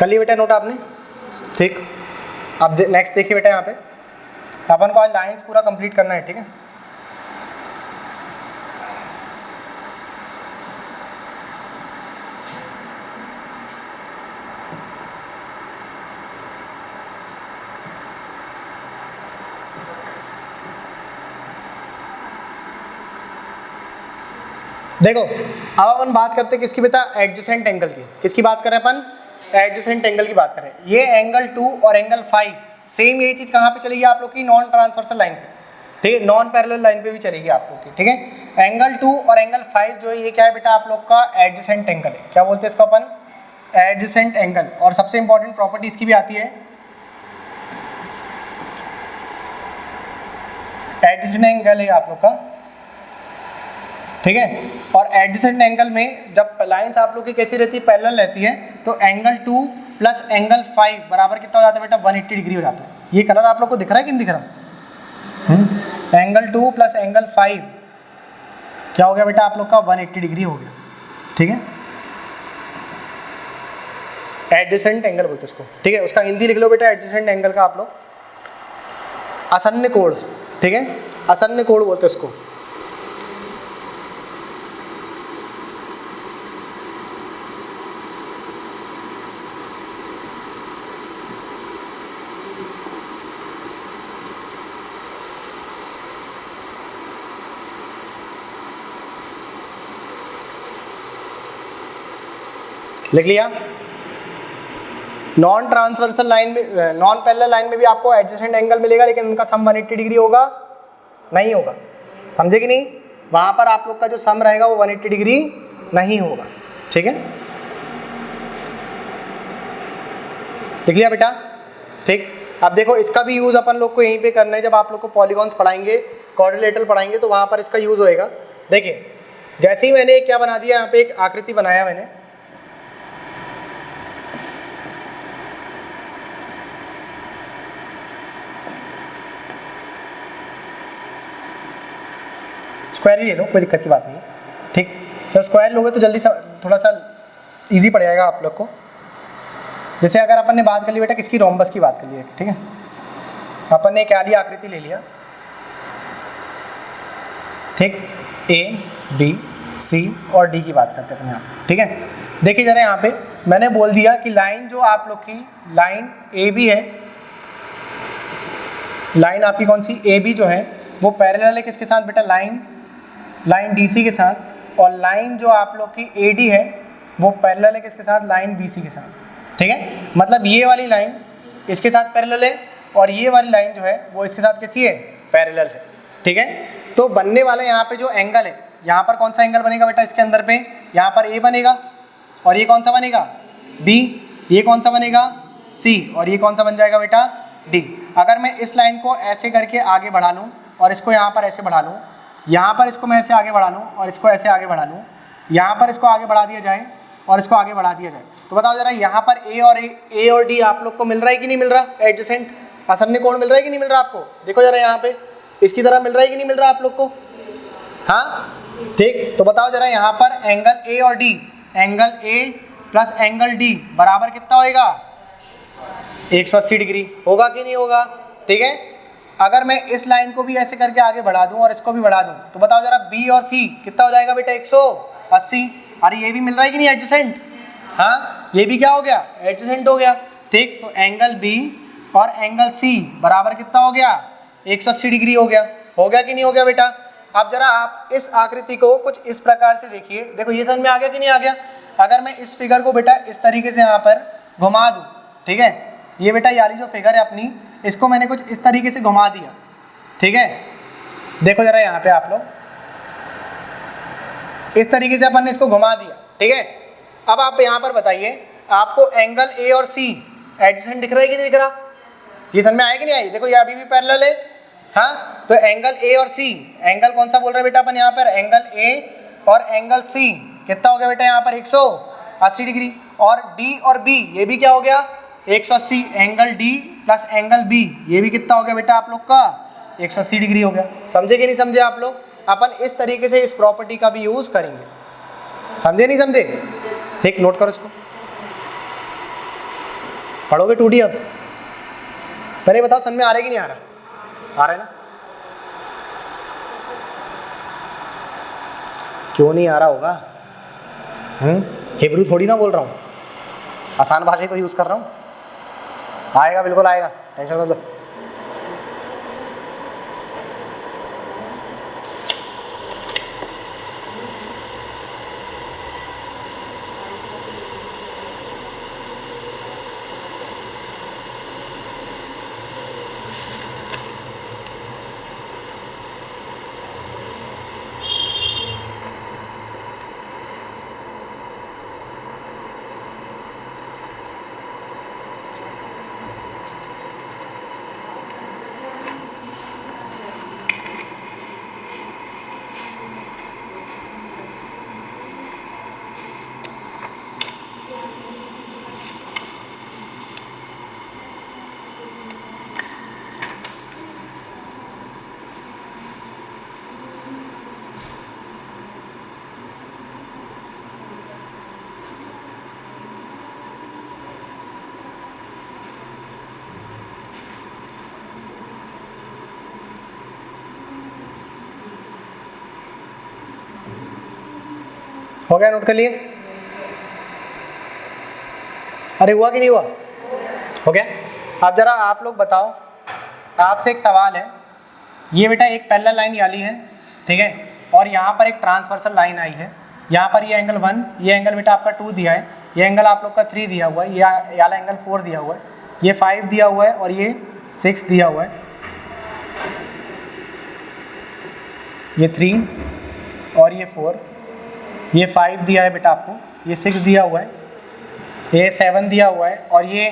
कर लिया बेटा नोट आपने, ठीक। अब नेक्स्ट देखिए बेटा, यहाँ पे अपन को आज लाइंस पूरा कंप्लीट करना है, ठीक है। देखो अब अपन बात करते हैं किसकी बेटा, एडजेसेंट एंगल की। किसकी बात कर रहे हैं अपन, एडजेसेंट एंगल की बात करें। ये एंगल 2 और एंगल 5 सेम, यही चीज़ कहाँ पे चलेगी आप लोग की, नॉन ट्रांसवर्सल लाइन पे, ठीक है। नॉन पैरेलल लाइन पे भी चलेगी आप लोग की, ठीक है। एंगल 2 और एंगल 5 जो है ये क्या है बेटा आप लोग का, एडजेसेंट एंगल है। क्या बोलते हैं इसको अपन, एडजेसेंट एंगल। और सबसे इंपॉर्टेंट प्रॉपर्टी इसकी भी आती है, एडजेसेंट एंगल है आप लोग का, ठीक है। और एडजेसेंट एंगल में जब लाइंस आप लोग की कैसी रहती है, पैरेलल रहती है, तो एंगल 2 प्लस एंगल 5 बराबर कितना हो जाता है बेटा, 180 डिग्री हो जाता है। ये कलर आप लोग को दिख रहा है कि नहीं दिख रहा, एंगल 2 प्लस एंगल 5 क्या हो गया बेटा आप लोग का, 180 डिग्री हो गया, ठीक है। एडजेसेंट एंगल बोलते हैं इसको, ठीक है। उसका हिंदी लिख लो बेटा एडजेसेंट एंगल का आप लोग, आसन्न कोण, ठीक है, आसन्न कोण बोलते हैं इसको। लिख लिया। नॉन ट्रांसवर्सल लाइन में, नॉन पैरेलल लाइन में भी आपको एडजेसेंट एंगल मिलेगा, लेकिन उनका सम 180 डिग्री होगा नहीं होगा, समझे कि नहीं? वहां पर आप लोग का जो सम रहेगा वो 180 डिग्री नहीं होगा, ठीक है। लिख लिया बेटा, ठीक। अब देखो इसका भी यूज अपन लोग को यहीं पे करना है, जब आप लोग को पॉलीगॉन्स पढ़ाएंगे, क्वाड्रिलेटरल पढ़ाएंगे, तो वहां पर इसका यूज होएगा। देखिए जैसे ही मैंने क्या बना दिया, यहाँ पे एक आकृति बनाया मैंने, स्क्वायर ही ले लो, कोई दिक्कत की बात नहीं है, ठीक। जब स्क्वायर लोगे तो जल्दी थोड़ा सा इजी पड़ जाएगा आप लोग को। जैसे अगर अपन ने बात कर ली बेटा किसकी, रोम्बस की बात कर ली है, ठीक है। अपन ने क्या लिया, आकृति ले लिया, ठीक, ए बी सी और डी की बात करते हैं अपन यहाँ, ठीक है। देखिए जरा यहाँ पे मैंने बोल दिया कि लाइन जो आप लोग की लाइन ए बी है, लाइन आपकी कौन सी ए बी जो है वो पैरेलल है किसके साथ बेटा, लाइन DC के साथ, और लाइन जो आप लोग की AD है वो पैरेलल है किसके साथ, लाइन BC के साथ, ठीक है। मतलब ये वाली लाइन इसके साथ पैरेलल है और ये वाली लाइन जो है वो इसके साथ कैसी है, पैरेलल है, ठीक है। तो बनने वाला यहाँ पे जो एंगल है, यहाँ पर कौन सा एंगल बनेगा बेटा इसके अंदर पे, यहाँ पर A बनेगा, और ये कौन सा बनेगा B, ये कौन सा बनेगा C, और ये कौन सा बन जाएगा बेटा D। अगर मैं इस लाइन को ऐसे करके आगे बढ़ा लूँ और इसको यहाँ पर ऐसे बढ़ा लूँ, यहाँ पर इसको मैं ऐसे आगे बढ़ा लूँ और इसको ऐसे आगे बढ़ा लूँ, यहाँ पर इसको आगे बढ़ा दिया जाए और इसको आगे बढ़ा दिया जाए, तो बताओ जरा यहाँ पर ए और डी आप लोग को मिल रहा है कि नहीं मिल रहा, एडजेसेंट आसन्न कोण मिल रहा है कि नहीं मिल रहा आपको? देखो जरा यहाँ पे इसकी तरह मिल रहा है कि नहीं मिल रहा आप लोग को? हाँ ठीक, तो बताओ जरा यहाँ पर एंगल ए और D, angle A plus angle D बराबर कितना होएगा, 180 डिग्री होगा कि नहीं होगा? ठीक है, अगर मैं इस लाइन को भी ऐसे करके आगे बढ़ा दूं और इसको भी बढ़ा दूं तो बताओ जरा बी और सी कितना हो जाएगा बेटा, 180। अरे ये भी मिल रहा है कि नहीं एडजेसेंट, हाँ ये भी क्या हो गया, एडजेसेंट हो गया। ठीक, तो एंगल बी और एंगल सी बराबर कितना हो गया, 180 डिग्री हो गया। हो गया कि नहीं हो गया बेटा? अब जरा आप इस आकृति को कुछ इस प्रकार से देखिए, देखो ये समझ में आ गया कि नहीं आ गया? अगर मैं इस फिगर को बेटा इस तरीके से यहाँ पर घुमा दूँ, ठीक है, ये बेटा यारी जो फिगर है अपनी, इसको मैंने कुछ इस तरीके से घुमा दिया, ठीक है। देखो जरा यहाँ पे आप लोग, इस तरीके से अपन ने इसको घुमा दिया, ठीक है। अब आप यहाँ पर बताइए, आपको एंगल ए और सी एडजेसेंट दिख रहा है कि नहीं दिख रहा? ये समझ में आया कि नहीं आई? देखो ये अभी भी पैरेलल है, हाँ, तो एंगल ए और सी, एंगल कौन सा बोल रहे हैं बेटा अपन यहाँ पर, एंगल ए और एंगल सी कितना हो गया बेटा यहाँ पर 180 डिग्री, और डी और बी ये भी क्या हो गया 180, angle D plus angle B ये भी कितना हो गया बेटा आप लोग का 180 डिग्री हो गया। समझे कि नहीं समझे आप लोग? अपन इस तरीके से इस प्रॉपर्टी का भी यूज करेंगे, समझे नहीं समझे? ठीक, नोट करो इसको, पढ़ोगे 2D। अब पहले बताओ समझ में आ रहा है कि नहीं आ रहा? आ रहा है ना? क्यों नहीं आ रहा होगा? हिब्रू थोड़ी ना बोल रहा हूँ, आसान भाषा ही तो यूज कर रहा हूँ। आएगा, बिल्कुल आएगा, टेंशन मत लो। हो गया, नोट कर लिए? अरे हुआ कि नहीं हुआ? हो गया। अब जरा आप लोग बताओ, आपसे एक सवाल है, ये बेटा एक पैरेलल लाइन वाली है, ठीक है, और यहाँ पर एक ट्रांसवर्सल लाइन आई है, यहाँ पर ये एंगल 1, ये एंगल बेटा आपका 2 दिया है, ये एंगल आप लोग का 3 दिया हुआ है, ये वाला एंगल 4 दिया हुआ है, ये 5 दिया हुआ है और ये 6 दिया हुआ है, ये 3 और ये 4, ये 5 दिया है बेटा आपको, ये 6 दिया हुआ है, ये 7 दिया हुआ है और ये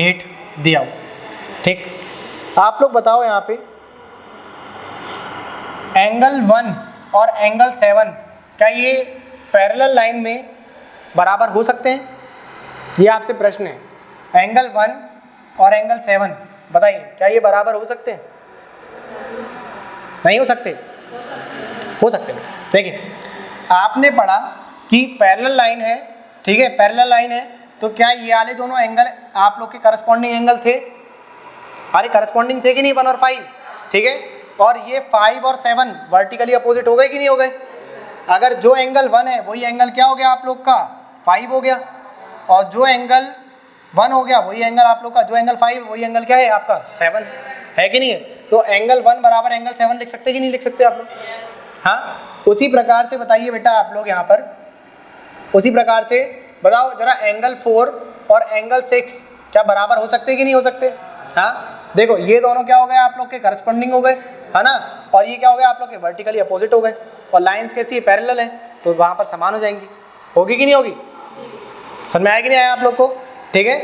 8 दिया हुआ है। ठीक, आप लोग बताओ यहाँ पे एंगल 1 और एंगल 7 क्या ये पैरेलल लाइन में बराबर हो सकते हैं? ये आपसे प्रश्न है। एंगल 1 और एंगल 7 बताइए, क्या ये बराबर हो सकते हैं? नहीं हो सकते? हो सकते हैं। देखिए, आपने पढ़ा कि पैरेलल लाइन है, ठीक है, पैरेलल लाइन है, तो क्या ये वाले दोनों एंगल आप लोग के करस्पॉन्डिंग एंगल थे? अरे करस्पॉन्डिंग थे कि नहीं, 1 और 5, ठीक है, और ये 5 और 7 वर्टिकली अपोजिट हो गए कि नहीं हो गए? अगर जो एंगल 1 है वही एंगल क्या हो गया आप लोग का 5 हो गया, और जो एंगल 1 हो गया वही एंगल आप लोग का, जो एंगल 5 वही एंगल क्या है आपका 7 है कि नहीं है? तो एंगल 1 बराबर एंगल 7 लिख सकते कि नहीं लिख सकते आप लोग? हाँ, उसी प्रकार से बताइए बेटा आप लोग यहाँ पर, उसी प्रकार से बताओ जरा एंगल 4 और एंगल 6 क्या बराबर हो सकते कि नहीं हो सकते? हाँ, देखो ये दोनों क्या हो गए आप लोग के करस्पॉन्डिंग हो गए, है ना, और ये क्या हो गया आप लोग के वर्टिकली अपोजिट हो गए, और लाइंस कैसी है, पैरेलल है, तो वहाँ पर समान हो जाएंगी। होगी कि नहीं होगी? समझ में आया कि नहीं आया आप लोग को? ठीक है,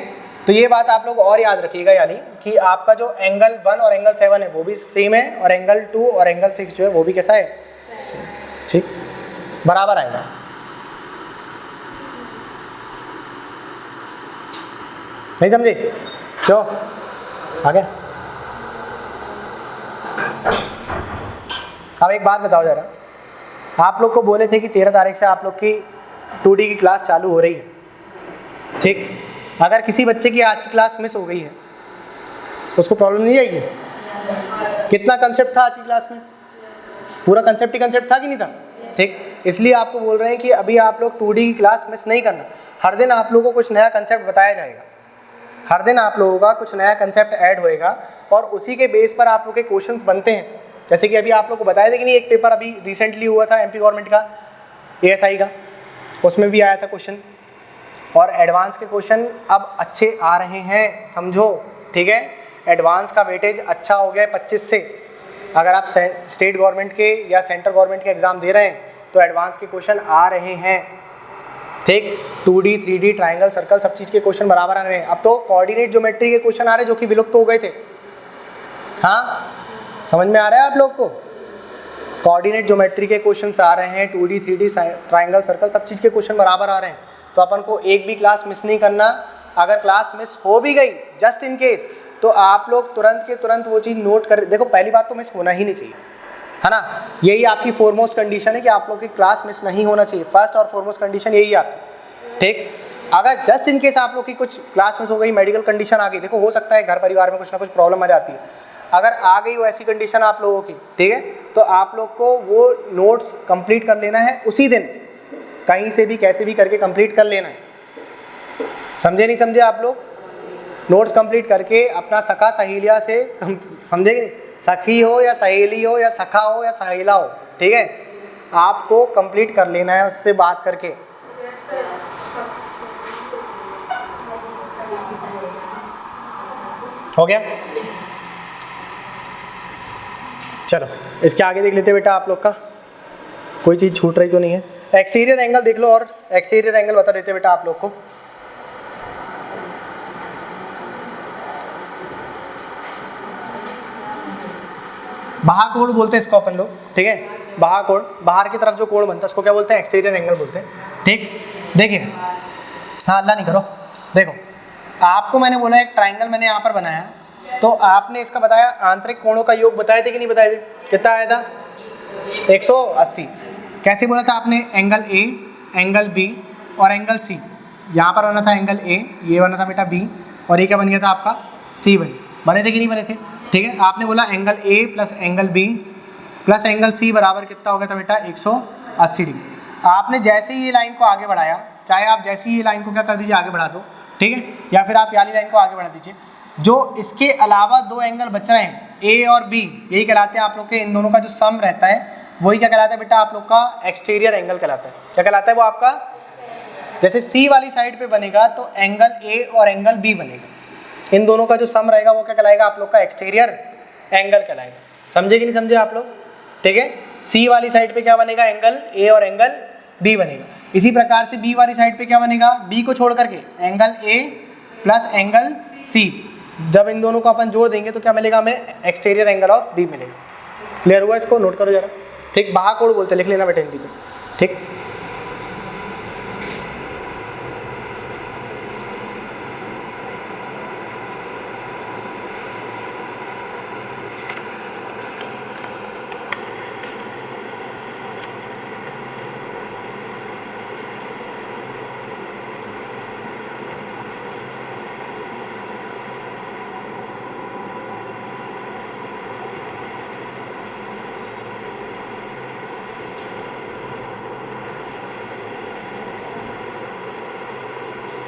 तो ये बात आप लोग और याद रखिएगा, यानी कि आपका जो एंगल 1 और एंगल 7 है वो भी सेम है, और एंगल 2 और एंगल 6 जो है वो भी कैसा है, ठीक, बराबर आएगा। नहीं समझे? क्यों आ गया? अब एक बात बताओ जरा, आप लोग को बोले थे कि 13 तारीख से आप लोग की 2D की क्लास चालू हो रही है, ठीक, अगर किसी बच्चे की आज की क्लास मिस हो गई है उसको प्रॉब्लम नहीं आएगी? कितना कंसेप्ट था आज की क्लास में? पूरा कंसेप्ट ही कंसेप्ट था कि नहीं था? ठीक, इसलिए आपको बोल रहे हैं कि अभी आप लोग 2D की क्लास मिस नहीं करना, हर दिन आप लोगों को कुछ नया कंसेप्ट बताया जाएगा, हर दिन आप लोगों का कुछ नया कंसेप्ट ऐड होएगा, और उसी के बेस पर आप लोग के क्वेश्चंस बनते हैं। जैसे कि अभी आप लोग को बताया था कि नहीं, एक पेपर अभी रिसेंटली हुआ था एमपी गवर्नमेंट का, ASI का, उसमें भी आया था क्वेश्चन, और एडवांस के क्वेश्चन अब अच्छे आ रहे हैं, समझो, ठीक है, एडवांस का वेटेज अच्छा हो गया है 25 से। अगर आप स्टेट गवर्नमेंट के या सेंट्रल गवर्नमेंट के एग्ज़ाम दे रहे हैं तो एडवांस के क्वेश्चन आ रहे हैं, ठीक, 2D 3D ट्राइंगल सर्कल सब चीज़ के क्वेश्चन बराबर आ रहे हैं। अब तो कोऑर्डिनेट ज्योमेट्री के क्वेश्चन आ रहे हैं जो कि विलुप्त हो गए थे। हाँ, समझ में आ रहा है आप लोग को? कोऑर्डिनेट ज्योमेट्री के क्वेश्चन आ रहे हैं, 2D 3D ट्राइंगल सर्कल सब चीज़ के क्वेश्चन बराबर आ रहे हैं, तो अपन को एक भी क्लास मिस नहीं करना। अगर क्लास मिस हो भी गई जस्ट इन केस, तो आप लोग तुरंत के तुरंत वो चीज़ नोट कर, देखो पहली बात तो मिस होना ही नहीं चाहिए, है ना, यही आपकी फोरमोस्ट कंडीशन है कि आप लोग की क्लास मिस नहीं होना चाहिए, फर्स्ट और फोरमोस्ट कंडीशन यही है आपकी, ठीक। अगर जस्ट इन केस आप लोग की कुछ क्लास मिस हो गई, मेडिकल कंडीशन आ गई, देखो हो सकता है घर परिवार में कुछ ना कुछ प्रॉब्लम आ जाती है, अगर आ गई वो ऐसी कंडीशन आप लोगों की, ठीक है, तो आप लोग को वो नोट्स कंप्लीट कर लेना है उसी दिन, कहीं से भी कैसे भी करके कंप्लीट कर लेना है, समझे नहीं समझे आप लोग? नोट्स कंप्लीट करके अपना सखा सहेलिया से, समझे कि नहीं, सखी हो या सहेली हो या सखा हो या सहेला हो, ठीक है, आपको कंप्लीट कर लेना है उससे बात करके। हो गया? चलो इसके आगे देख लेते बेटा, आप लोग का कोई चीज़ छूट रही तो नहीं है? एक्सटीरियर एंगल देख लो, और एक्सटीरियर एंगल बता देते बेटा आप लोग को। बाहाकोण बोलते हैं इसको अपन लोग, ठीक है, बाहाकोण, बाहर की तरफ जो कोण बनता है उसको क्या बोलते हैं? एक्सटीरियर एंगल बोलते हैं, ठीक। देखिए, हाँ अल्लाह नहीं करो, देखो आपको मैंने बोला एक ट्राइंगल मैंने यहाँ पर बनाया, तो आपने इसका बताया आंतरिक कोणों का योग बताए थे कि नहीं बताए थे? कितना आया था? 180। कैसे बोला था आपने? एंगल ए, एंगल बी और एंगल सी। यहाँ पर बना था एंगल ए, ये बना था बेटा बी, और ये क्या बन गया था आपका? सी बने थे कि नहीं बने थे? ठीक है, आपने बोला angle A plus angle B plus angle C बराबर कितना हो गया था बेटा? 180 डिग्री। आपने जैसे ही ये लाइन को आगे बढ़ाया, चाहे आप जैसे ही ये लाइन को क्या कर दीजिए, आगे बढ़ा दो, ठीक है, या फिर आप वाली लाइन को आगे बढ़ा दीजिए, जो इसके अलावा दो एंगल बच रहे हैं ए और बी, यही कहलाते हैं आप लोग के, इन दोनों का जो सम रहता है वही क्या कहलाता है बेटा, आप लोग का एक्सटीरियर एंगल कहलाता है। क्या कहलाता है वो आपका, जैसे सी वाली साइड पे बनेगा तो एंगल ए और एंगल बी बनेगा, इन दोनों का जो सम रहेगा वो क्या कहलाएगा, आप लोग का एक्सटीरियर एंगल कहलाएगा। समझे कि नहीं समझे आप लोग, ठीक है। सी वाली साइड पे क्या बनेगा, एंगल ए और एंगल बी बनेगा। इसी प्रकार से बी वाली साइड पे क्या बनेगा, बी को छोड़ करके angle A plus angle C, जब इन दोनों को अपन जोड़ देंगे तो क्या मिलेगा हमें, एक्सटीरियर एंगल ऑफ बी मिलेगा। क्लियर हुआ, इसको नोट करो जरा, ठीक। बाहा कोण बोलते, लिख लेना बेटा हिंदी में, ठीक।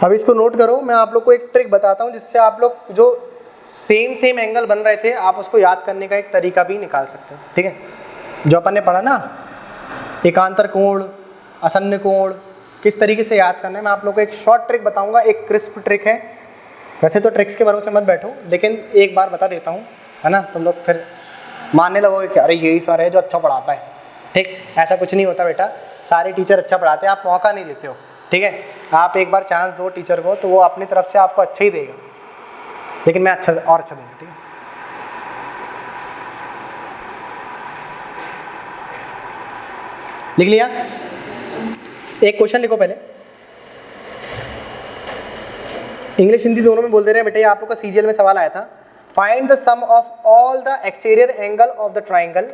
अब इसको नोट करो, मैं आप लोग को एक ट्रिक बताता हूँ जिससे आप लोग जो सेम एंगल बन रहे थे आप उसको याद करने का एक तरीका भी निकाल सकते हो, ठीक है। जो अपन ने पढ़ा ना, एकांतर कोण, आसन्न कोण, किस तरीके से याद करना है, मैं आप लोग को एक शॉर्ट ट्रिक बताऊंगा, एक क्रिस्प ट्रिक है। वैसे तो ट्रिक्स के भरोसे मत बैठो, लेकिन एक बार बता देता हूँ, है ना, तुम लोग फिर मानने लगोगे कि अरे यही सर है जो अच्छा पढ़ाता है, ठीक। ऐसा कुछ नहीं होता बेटा, सारे टीचर अच्छा पढ़ाते हैं, आप मौका नहीं देते हो, ठीक है। आप एक बार चांस दो टीचर को तो वो अपनी तरफ से आपको अच्छा ही देगा, लेकिन मैं अच्छा और अच्छा दूंगा, ठीक है। लिख लिया, एक क्वेश्चन लिखो पहले, इंग्लिश हिंदी दोनों में बोल दे रहे हैं बेटा, ये आप लोग का सीजीएल में सवाल आया था। Find the sum of all the exterior angle of the triangle.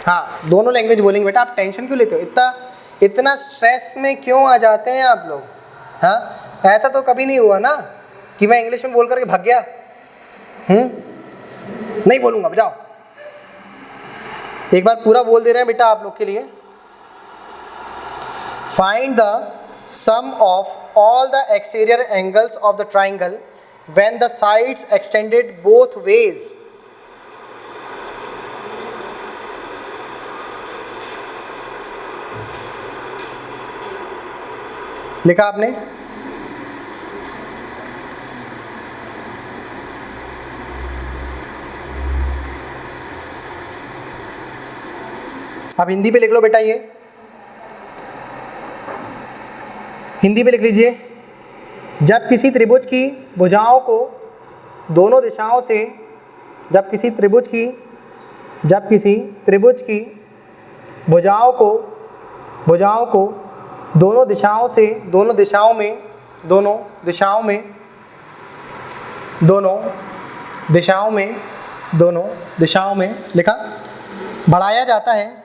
हाँ, दोनों लैंग्वेज बोलेंगे बेटा, आप टेंशन क्यों लेते हो, इतना स्ट्रेस में क्यों आ जाते हैं आप लोग। हाँ, ऐसा तो कभी नहीं हुआ ना कि मैं इंग्लिश में बोल करके भाग गया, नहीं बोलूँगा, बजाओ। एक बार पूरा बोल दे रहे हैं बेटा आप लोग के लिए। Find the sum of all the exterior angles of the triangle when the sides extended both ways. लिखा आपने, अब हिंदी पे लिख लो बेटा, ये हिंदी पे लिख लीजिए। जब किसी त्रिभुज की भुजाओं को दोनों दिशाओं से, जब किसी त्रिभुज की भुजाओं को दोनों दिशाओं से, दोनों दिशाओं में लिखा, बढ़ाया जाता है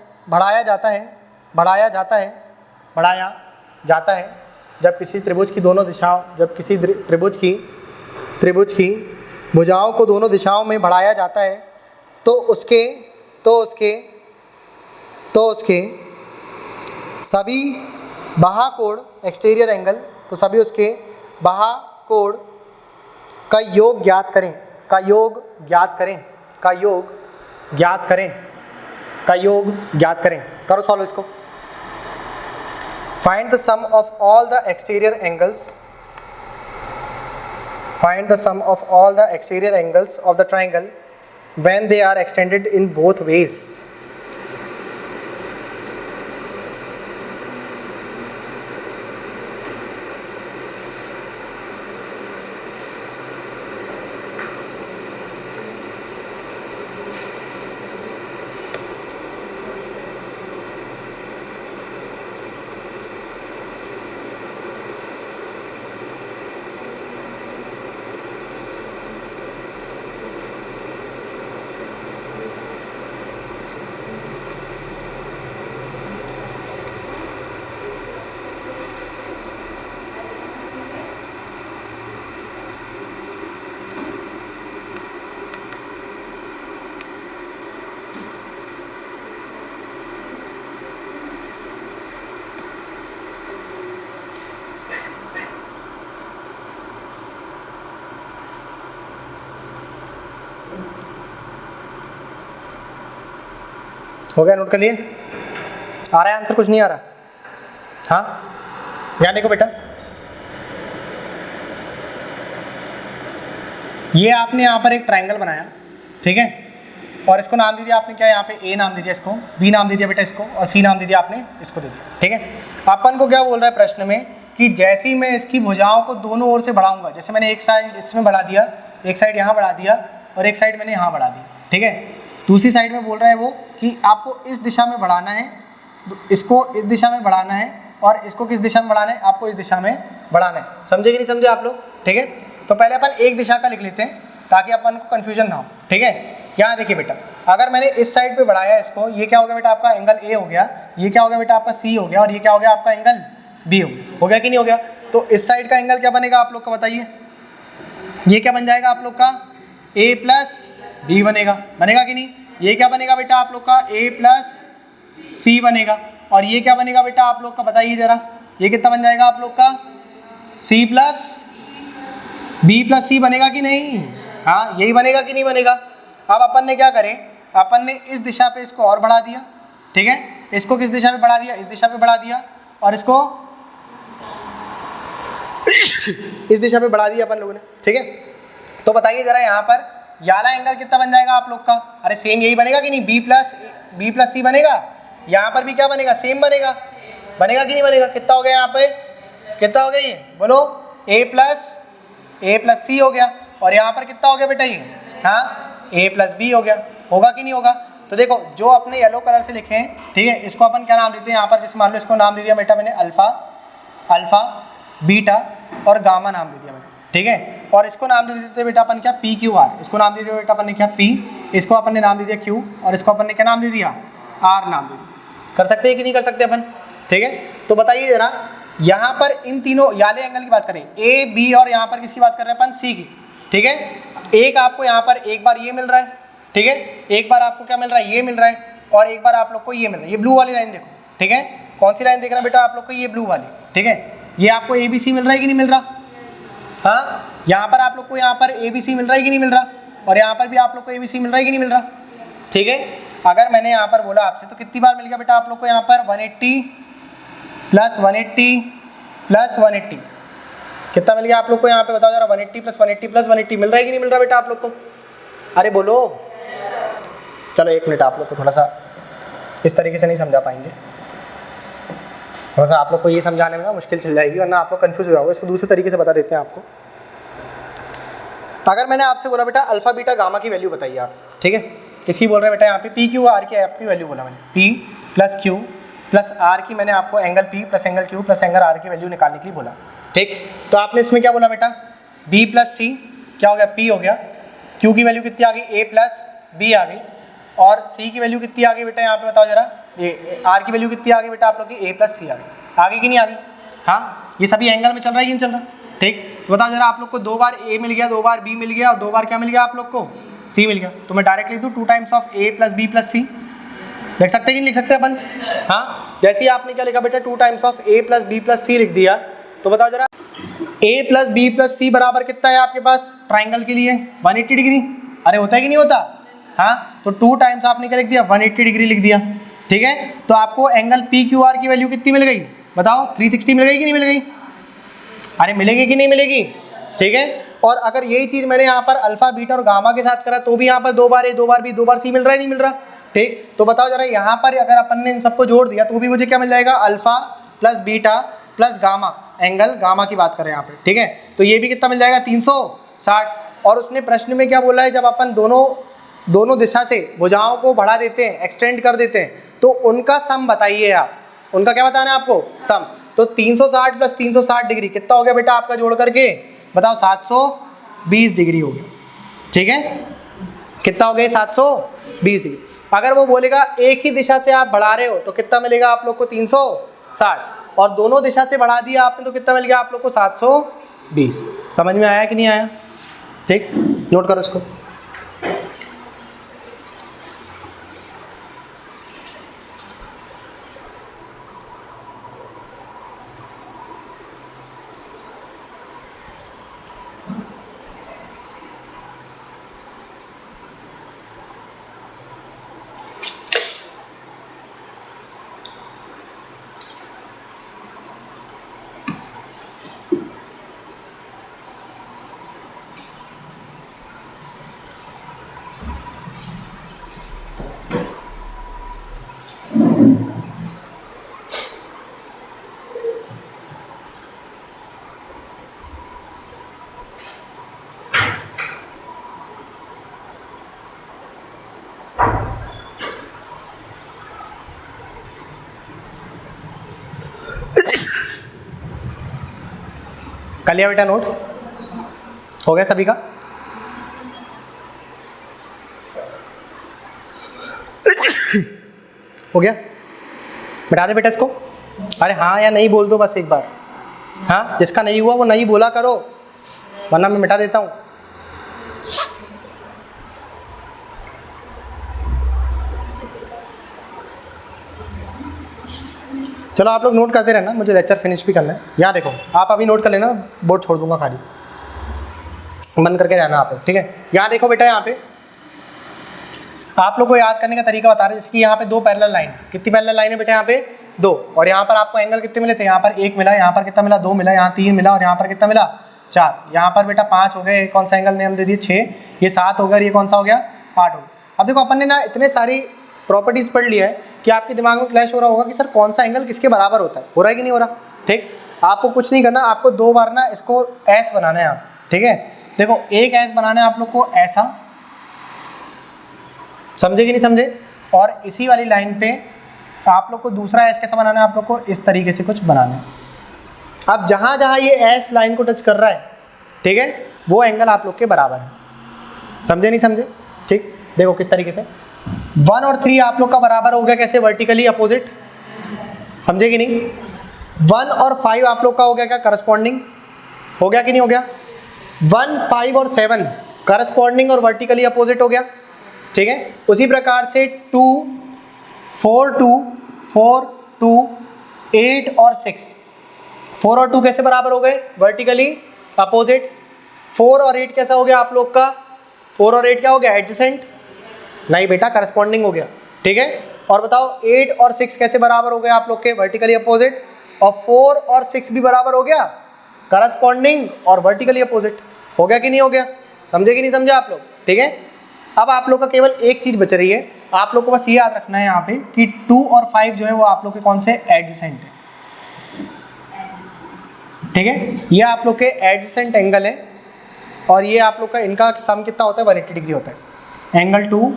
जब किसी त्रिभुज की दोनों दिशाओं, जब किसी त्रिभुज की भुजाओं को दोनों दिशाओं में बढ़ाया जाता है तो उसके सभी बाहा कोण, एक्सटीरियर एंगल, तो सभी उसके बाहा कोण का योग ज्ञात करें। करो सॉल्व इसको। Find the sum of all the exterior angles of the triangle when they are extended in both ways. हो गया, नोट कर लिए? आ रहा है आंसर, कुछ नहीं आ रहा? हाँ, यहाँ देखो बेटा, ये आपने यहाँ पर एक ट्रायंगल बनाया, ठीक है, और इसको नाम दे दिया आपने क्या, यहाँ पे ए नाम दे दिया, इसको बी नाम दे दिया बेटा, इसको और सी नाम दे दिया आपने, इसको दे दिया, ठीक है। अपन को क्या बोल रहा है प्रश्न में कि जैसे ही मैं इसकी भुजाओं को दोनों ओर से बढ़ाऊंगा, जैसे मैंने एक साइड इसमें बढ़ा दिया, एक साइड यहाँ बढ़ा दिया और एक साइड मैंने यहाँ बढ़ा दिया, ठीक है, दूसरी साइड में बोल रहा है वो कि आपको इस दिशा में बढ़ाना है, इसको इस दिशा में बढ़ाना है और इसको किस दिशा में बढ़ाना है, आपको इस दिशा में बढ़ाना है। समझे कि नहीं समझे आप लोग? ठीक है, तो पहले अपन एक दिशा का लिख लेते हैं ताकि अपन को कन्फ्यूजन ना हो, ठीक है। यहाँ देखिए बेटा, अगर मैंने इस साइड पे बढ़ाया इसको, ये क्या हो गया बेटा आपका एंगल ए हो गया, ये क्या हो गया बेटा आपका सी हो गया और ये क्या हो गया आपका एंगल बी हो गया कि नहीं हो गया? तो इस साइड का एंगल क्या बनेगा आप लोग का बताइए, ये क्या बन जाएगा आप लोग का ए प्लस बी बनेगा कि नहीं? ये क्या बनेगा बेटा आप लोग का ए प्लस सी बनेगा और ये क्या बनेगा बेटा आप लोग का बताइए जरा, ये कितना बन जाएगा आप लोग का सी प्लस बी प्लस सी बनेगा कि नहीं? हाँ, यही बनेगा कि नहीं बनेगा? अब अपन ने क्या करें, अपन ने इस दिशा पे इसको और बढ़ा दिया, ठीक है, इसको किस दिशा पे बढ़ा दिया, इस दिशा पे बढ़ा दिया और इसको इस दिशा पे बढ़ा दिया अपन लोगों ने, ठीक है। तो बताइए जरा यहाँ पर ये वाला एंगल कितना बन जाएगा आप लोग का? अरे सेम यही बनेगा कि नहीं, बी प्लस सी बनेगा, यहाँ पर भी क्या बनेगा, सेम बनेगा कि नहीं बनेगा? कितना हो गया यहाँ पे, कितना हो गया ये बोलो, ए प्लस सी हो गया और यहाँ पर कितना हो गया बेटा ये, हाँ ए प्लस बी हो गया, होगा कि नहीं होगा? तो देखो जो अपने येलो कलर से लिखे हैं, ठीक है, इसको अपन क्या नाम देते हैं यहाँ पर, जैसे मान लो इसको नाम दे दिया बेटा मैंने अल्फा बीटा और गामा नाम दे दिया मैंने, ठीक है, और इसको नाम दे देते बेटा अपन क्या पी क्यू आर, इसको नाम दे दिया बेटा अपन ने क्या पी, इसको अपन ने नाम दे दिया क्यू और इसको अपन ने क्या नाम दे दिया आर नाम दे दिया। कर सकते हैं कि नहीं कर सकते अपन? ठीक है, तो बताइए जरा यहाँ पर इन तीनों याले एंगल की बात करें, ए बी और यहाँ पर किसकी बात कर रहे हैं अपन, सी की, ठीक है। एक आपको यहाँ पर एक बार ये मिल रहा है, ठीक है, एक बार आपको क्या मिल रहा है, ये मिल रहा है और एक बार आप लोग को ये मिल रहा है, ये ब्लू वाली लाइन देखो, ठीक है, कौन सी लाइन देख रहे हैं बेटा आप लोग को, ये ब्लू वाली, ठीक है, ये आपको ए बी सी मिल रहा है कि नहीं मिल रहा? हाँ, यहाँ पर आप लोग को यहाँ पर ए बी सी मिल रहा है कि नहीं मिल रहा और यहाँ पर भी आप लोग को ए बी सी मिल रहा है कि नहीं मिल रहा? ठीक है, अगर मैंने यहाँ पर बोला आपसे तो कितनी बार मिल गया बेटा आप लोग को यहाँ पर 180 प्लस 180 प्लस 180, कितना मिल गया आप लोग को यहाँ पे बताओ जरा, 180 प्लस 180 प्लस 180 मिल रहा है कि नहीं मिल रहा बेटा आप लोग को? अरे बोलो, चलो एक मिनट, आप लोग को थोड़ा सा इस तरीके से नहीं समझा पाएंगे, थोड़ा सा आप लोग को ये समझाने में ना मुश्किल चल जाएगी वरना आप लोग कन्फ्यूज हो जाओगे, इसको दूसरे तरीके से बता देते हैं आपको। अगर मैंने आपसे बोला बेटा अल्फा बीटा गामा की वैल्यू बताइए आप, ठीक है, किसी बोल रहे हैं बेटा यहाँ पे पी क्यू आर की आपकी वैल्यू बोला मैंने, P plus Q plus R की मैंने आपको angle P plus angle Q plus angle R की वैल्यू निकालने के लिए बोला, ठीक। तो आपने इसमें क्या बोला बेटा, बी प्लस सी क्या हो गया, पी हो गया, क्यू की वैल्यू कितनी आ गई, ए प्लस बी आ गई और सी की वैल्यू कितनी आ गई बेटा यहाँ पे बताओ जरा, ये आर की वैल्यू कितनी आ गई बेटा आप लोग की, ए प्लस सी आ गई कि नहीं आ गई? हाँ, ये सभी एंगल में चल रहा है कि नहीं चल रहा? ठीक, तो बताओ जरा आप लोग को 2 बार ए मिल गया, 2 बार बी मिल गया और 2 बार क्या मिल गया आप लोग को, सी मिल गया, तो मैं डायरेक्ट लिख दूँ 2 times of A plus B plus C, लिख सकते कि नहीं लिख सकते अपन? हाँ, जैसे ही आपने क्या लिखा बेटा 2 times of A plus B plus C लिख दिया, तो बताओ जरा A plus B plus C बराबर कितना है आपके पास ट्राइंगल के लिए, 180 डिग्री। अरे होता है कि नहीं होता? हाँ, तो 2 टाइम्स आपने क्या लिख दिया, 180 डिग्री लिख दिया, ठीक है। तो आपको एंगल पी क्यू आर की वैल्यू कितनी मिल गई बताओ, 360 मिल गई कि नहीं मिल गई? अरे मिलेगी कि नहीं मिलेगी? ठीक है, और अगर यही चीज़ मैंने यहाँ पर अल्फा बीटा और गामा के साथ करा तो भी यहाँ पर 2 बार ए 2 बार बी 2 बार सी मिल रहा है नहीं मिल रहा? ठीक, तो बताओ जरा यहाँ पर अगर अपन ने इन सबको जोड़ दिया तो भी मुझे क्या मिल जाएगा, alpha plus beta plus gamma, angle gamma की बात करें यहाँ पे, ठीक है, तो ये भी कितना मिल जाएगा 360। और उसने प्रश्न में क्या बोला है, जब अपन दोनों दिशा से भुजाओं को बढ़ा देते हैं, एक्सटेंड कर देते हैं, तो उनका सम बताइए आप, उनका क्या बताना है आपको, सम। तो 360 प्लस 360 डिग्री कितना हो गया बेटा आपका जोड़ करके बताओ, 720 डिग्री हो गया, ठीक है, कितना हो गया 720 डिग्री। अगर वो बोलेगा एक ही दिशा से आप बढ़ा रहे हो तो कितना मिलेगा आप लोग को 360, और दोनों दिशा से बढ़ा दिया आपने तो कितना मिल गया आप लोग को 720। समझ में आया कि नहीं आया? ठीक, नोट करो इसको। कर लिया बेटा नोट? हो गया सभी का? हो गया? मिटा दे बेटा इसको। अरे हाँ या नहीं बोल दो बस एक बार। हाँ, जिसका नहीं हुआ वो नहीं बोला करो, वरना मैं मिटा देता हूँ। चलो आप लोग नोट करते रहना, मुझे लेक्चर फिनिश भी करना है। यहाँ देखो, आप अभी नोट कर लेना, बोर्ड छोड़ दूंगा खाली, बंद करके रहना आप लोग, ठीक है? यहाँ देखो बेटा, यहाँ पे आप लोग को याद करने का तरीका बता रहे हैं। जैसे कि यहाँ पे दो पैरेलल लाइन, कितनी पैरेलल लाइन है बेटा? यहाँ पे दो। और यहाँ पर आपको एंगल कितने मिले थे? यहाँ पर 1 मिला, यहाँ पर कितना मिला? 2 मिला, यहाँ 3 मिला, और यहाँ पर कितना मिला? 4। यहाँ पर बेटा 5 हो गए। कौन सा एंगल ने हम दे दिए? 6। ये 7 हो गया, ये कौन सा हो गया? 8 हो गया। अब देखो, अपन ने ना इतने सारी प्रॉपर्टीज पढ़ लिया है कि आपके दिमाग में क्लैश हो रहा होगा कि सर कौन सा एंगल किसके बराबर होता है। हो रहा है कि नहीं हो रहा? ठीक, आपको कुछ नहीं करना, आपको 2 बार ना इसको एस बनाना है आप, ठीक है? देखो, एक एस बनाना है आप लोग को ऐसा, समझे कि नहीं समझे? और इसी वाली लाइन पे आप लोग को दूसरा एस कैसा बनाना है? आप लोग को इस तरीके से कुछ बनाना है। अब जहाँ जहाँ ये एस लाइन को टच कर रहा है, ठीक है, वो एंगल आप लोग के बराबर है। समझे नहीं समझे? ठीक, देखो किस तरीके से 1 और 3 आप लोग का बराबर हो गया, कैसे? Vertically opposite. समझे कि नहीं? 1 और 5 आप लोग का हो गया क्या? करस्पॉन्डिंग। हो गया कि नहीं हो गया? 1, 5 और 7 करस्पॉन्डिंग और वर्टिकली अपोजिट हो गया, ठीक है? उसी प्रकार से 2, 4, 2, 4, 2, 8 और 6, 4 और 2 कैसे बराबर हो गए? Vertically opposite. 4 और 8 कैसा हो गया आप लोग का? 4 और 8 क्या हो गया? एडजेसेंट? नहीं बेटा, करस्पॉन्डिंग हो गया, ठीक है? और बताओ 8 और 6 कैसे बराबर हो गए आप लोग के? Vertically opposite. और 4 और 6 भी बराबर हो गया, करस्पॉन्डिंग और वर्टिकली अपोजिट। हो गया कि नहीं हो गया? समझे कि नहीं समझे आप लोग? ठीक है? अब आप लोग का केवल एक चीज़ बच रही है, आप लोग को बस ये याद रखना है यहाँ पे कि 2 और 5 जो है वो आप लोग के कौन से? एडजेसेंट है, ठीक है? ये आप लोग के एडजेसेंट एंगल है, और ये आप लोग का इनका सम कितना होता है? 180 डिग्री होता है। एंगल 2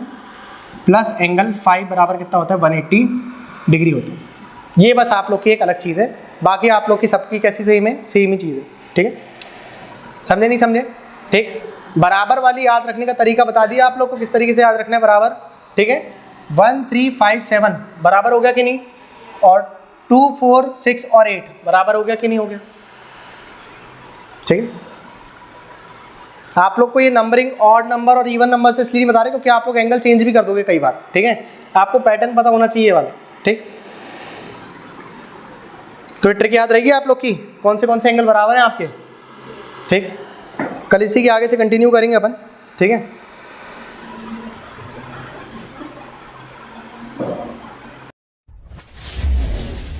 प्लस एंगल 5 बराबर कितना होता है? 180 डिग्री होता है। ये बस आप लोग की एक अलग चीज़ है, बाकी आप लोग की सबकी कैसी सेम है? सेम ही चीज़ है, ठीक है? समझे नहीं समझे? ठीक, बराबर वाली याद रखने का तरीका बता दिया आप लोग को, किस तरीके से याद रखना है बराबर, ठीक है? 1, 3, 5, 7 बराबर हो गया कि नहीं? और 2, 4, 6 और 8 बराबर हो गया कि नहीं हो गया? ठीक है? आप लोग को ये नंबरिंग ऑड नंबर और इवन नंबर से इसलिए बता रहे क्योंकि आप लोग एंगल चेंज भी कर दोगे कई बार, ठीक है? आपको पैटर्न पता होना चाहिए वाला, ठीक? तो ट्रिक याद रहेगी आप लोग की, कौन से एंगल बराबर हैं आपके, ठीक? कल इसी के आगे से कंटिन्यू करेंगे अपन, ठीक है?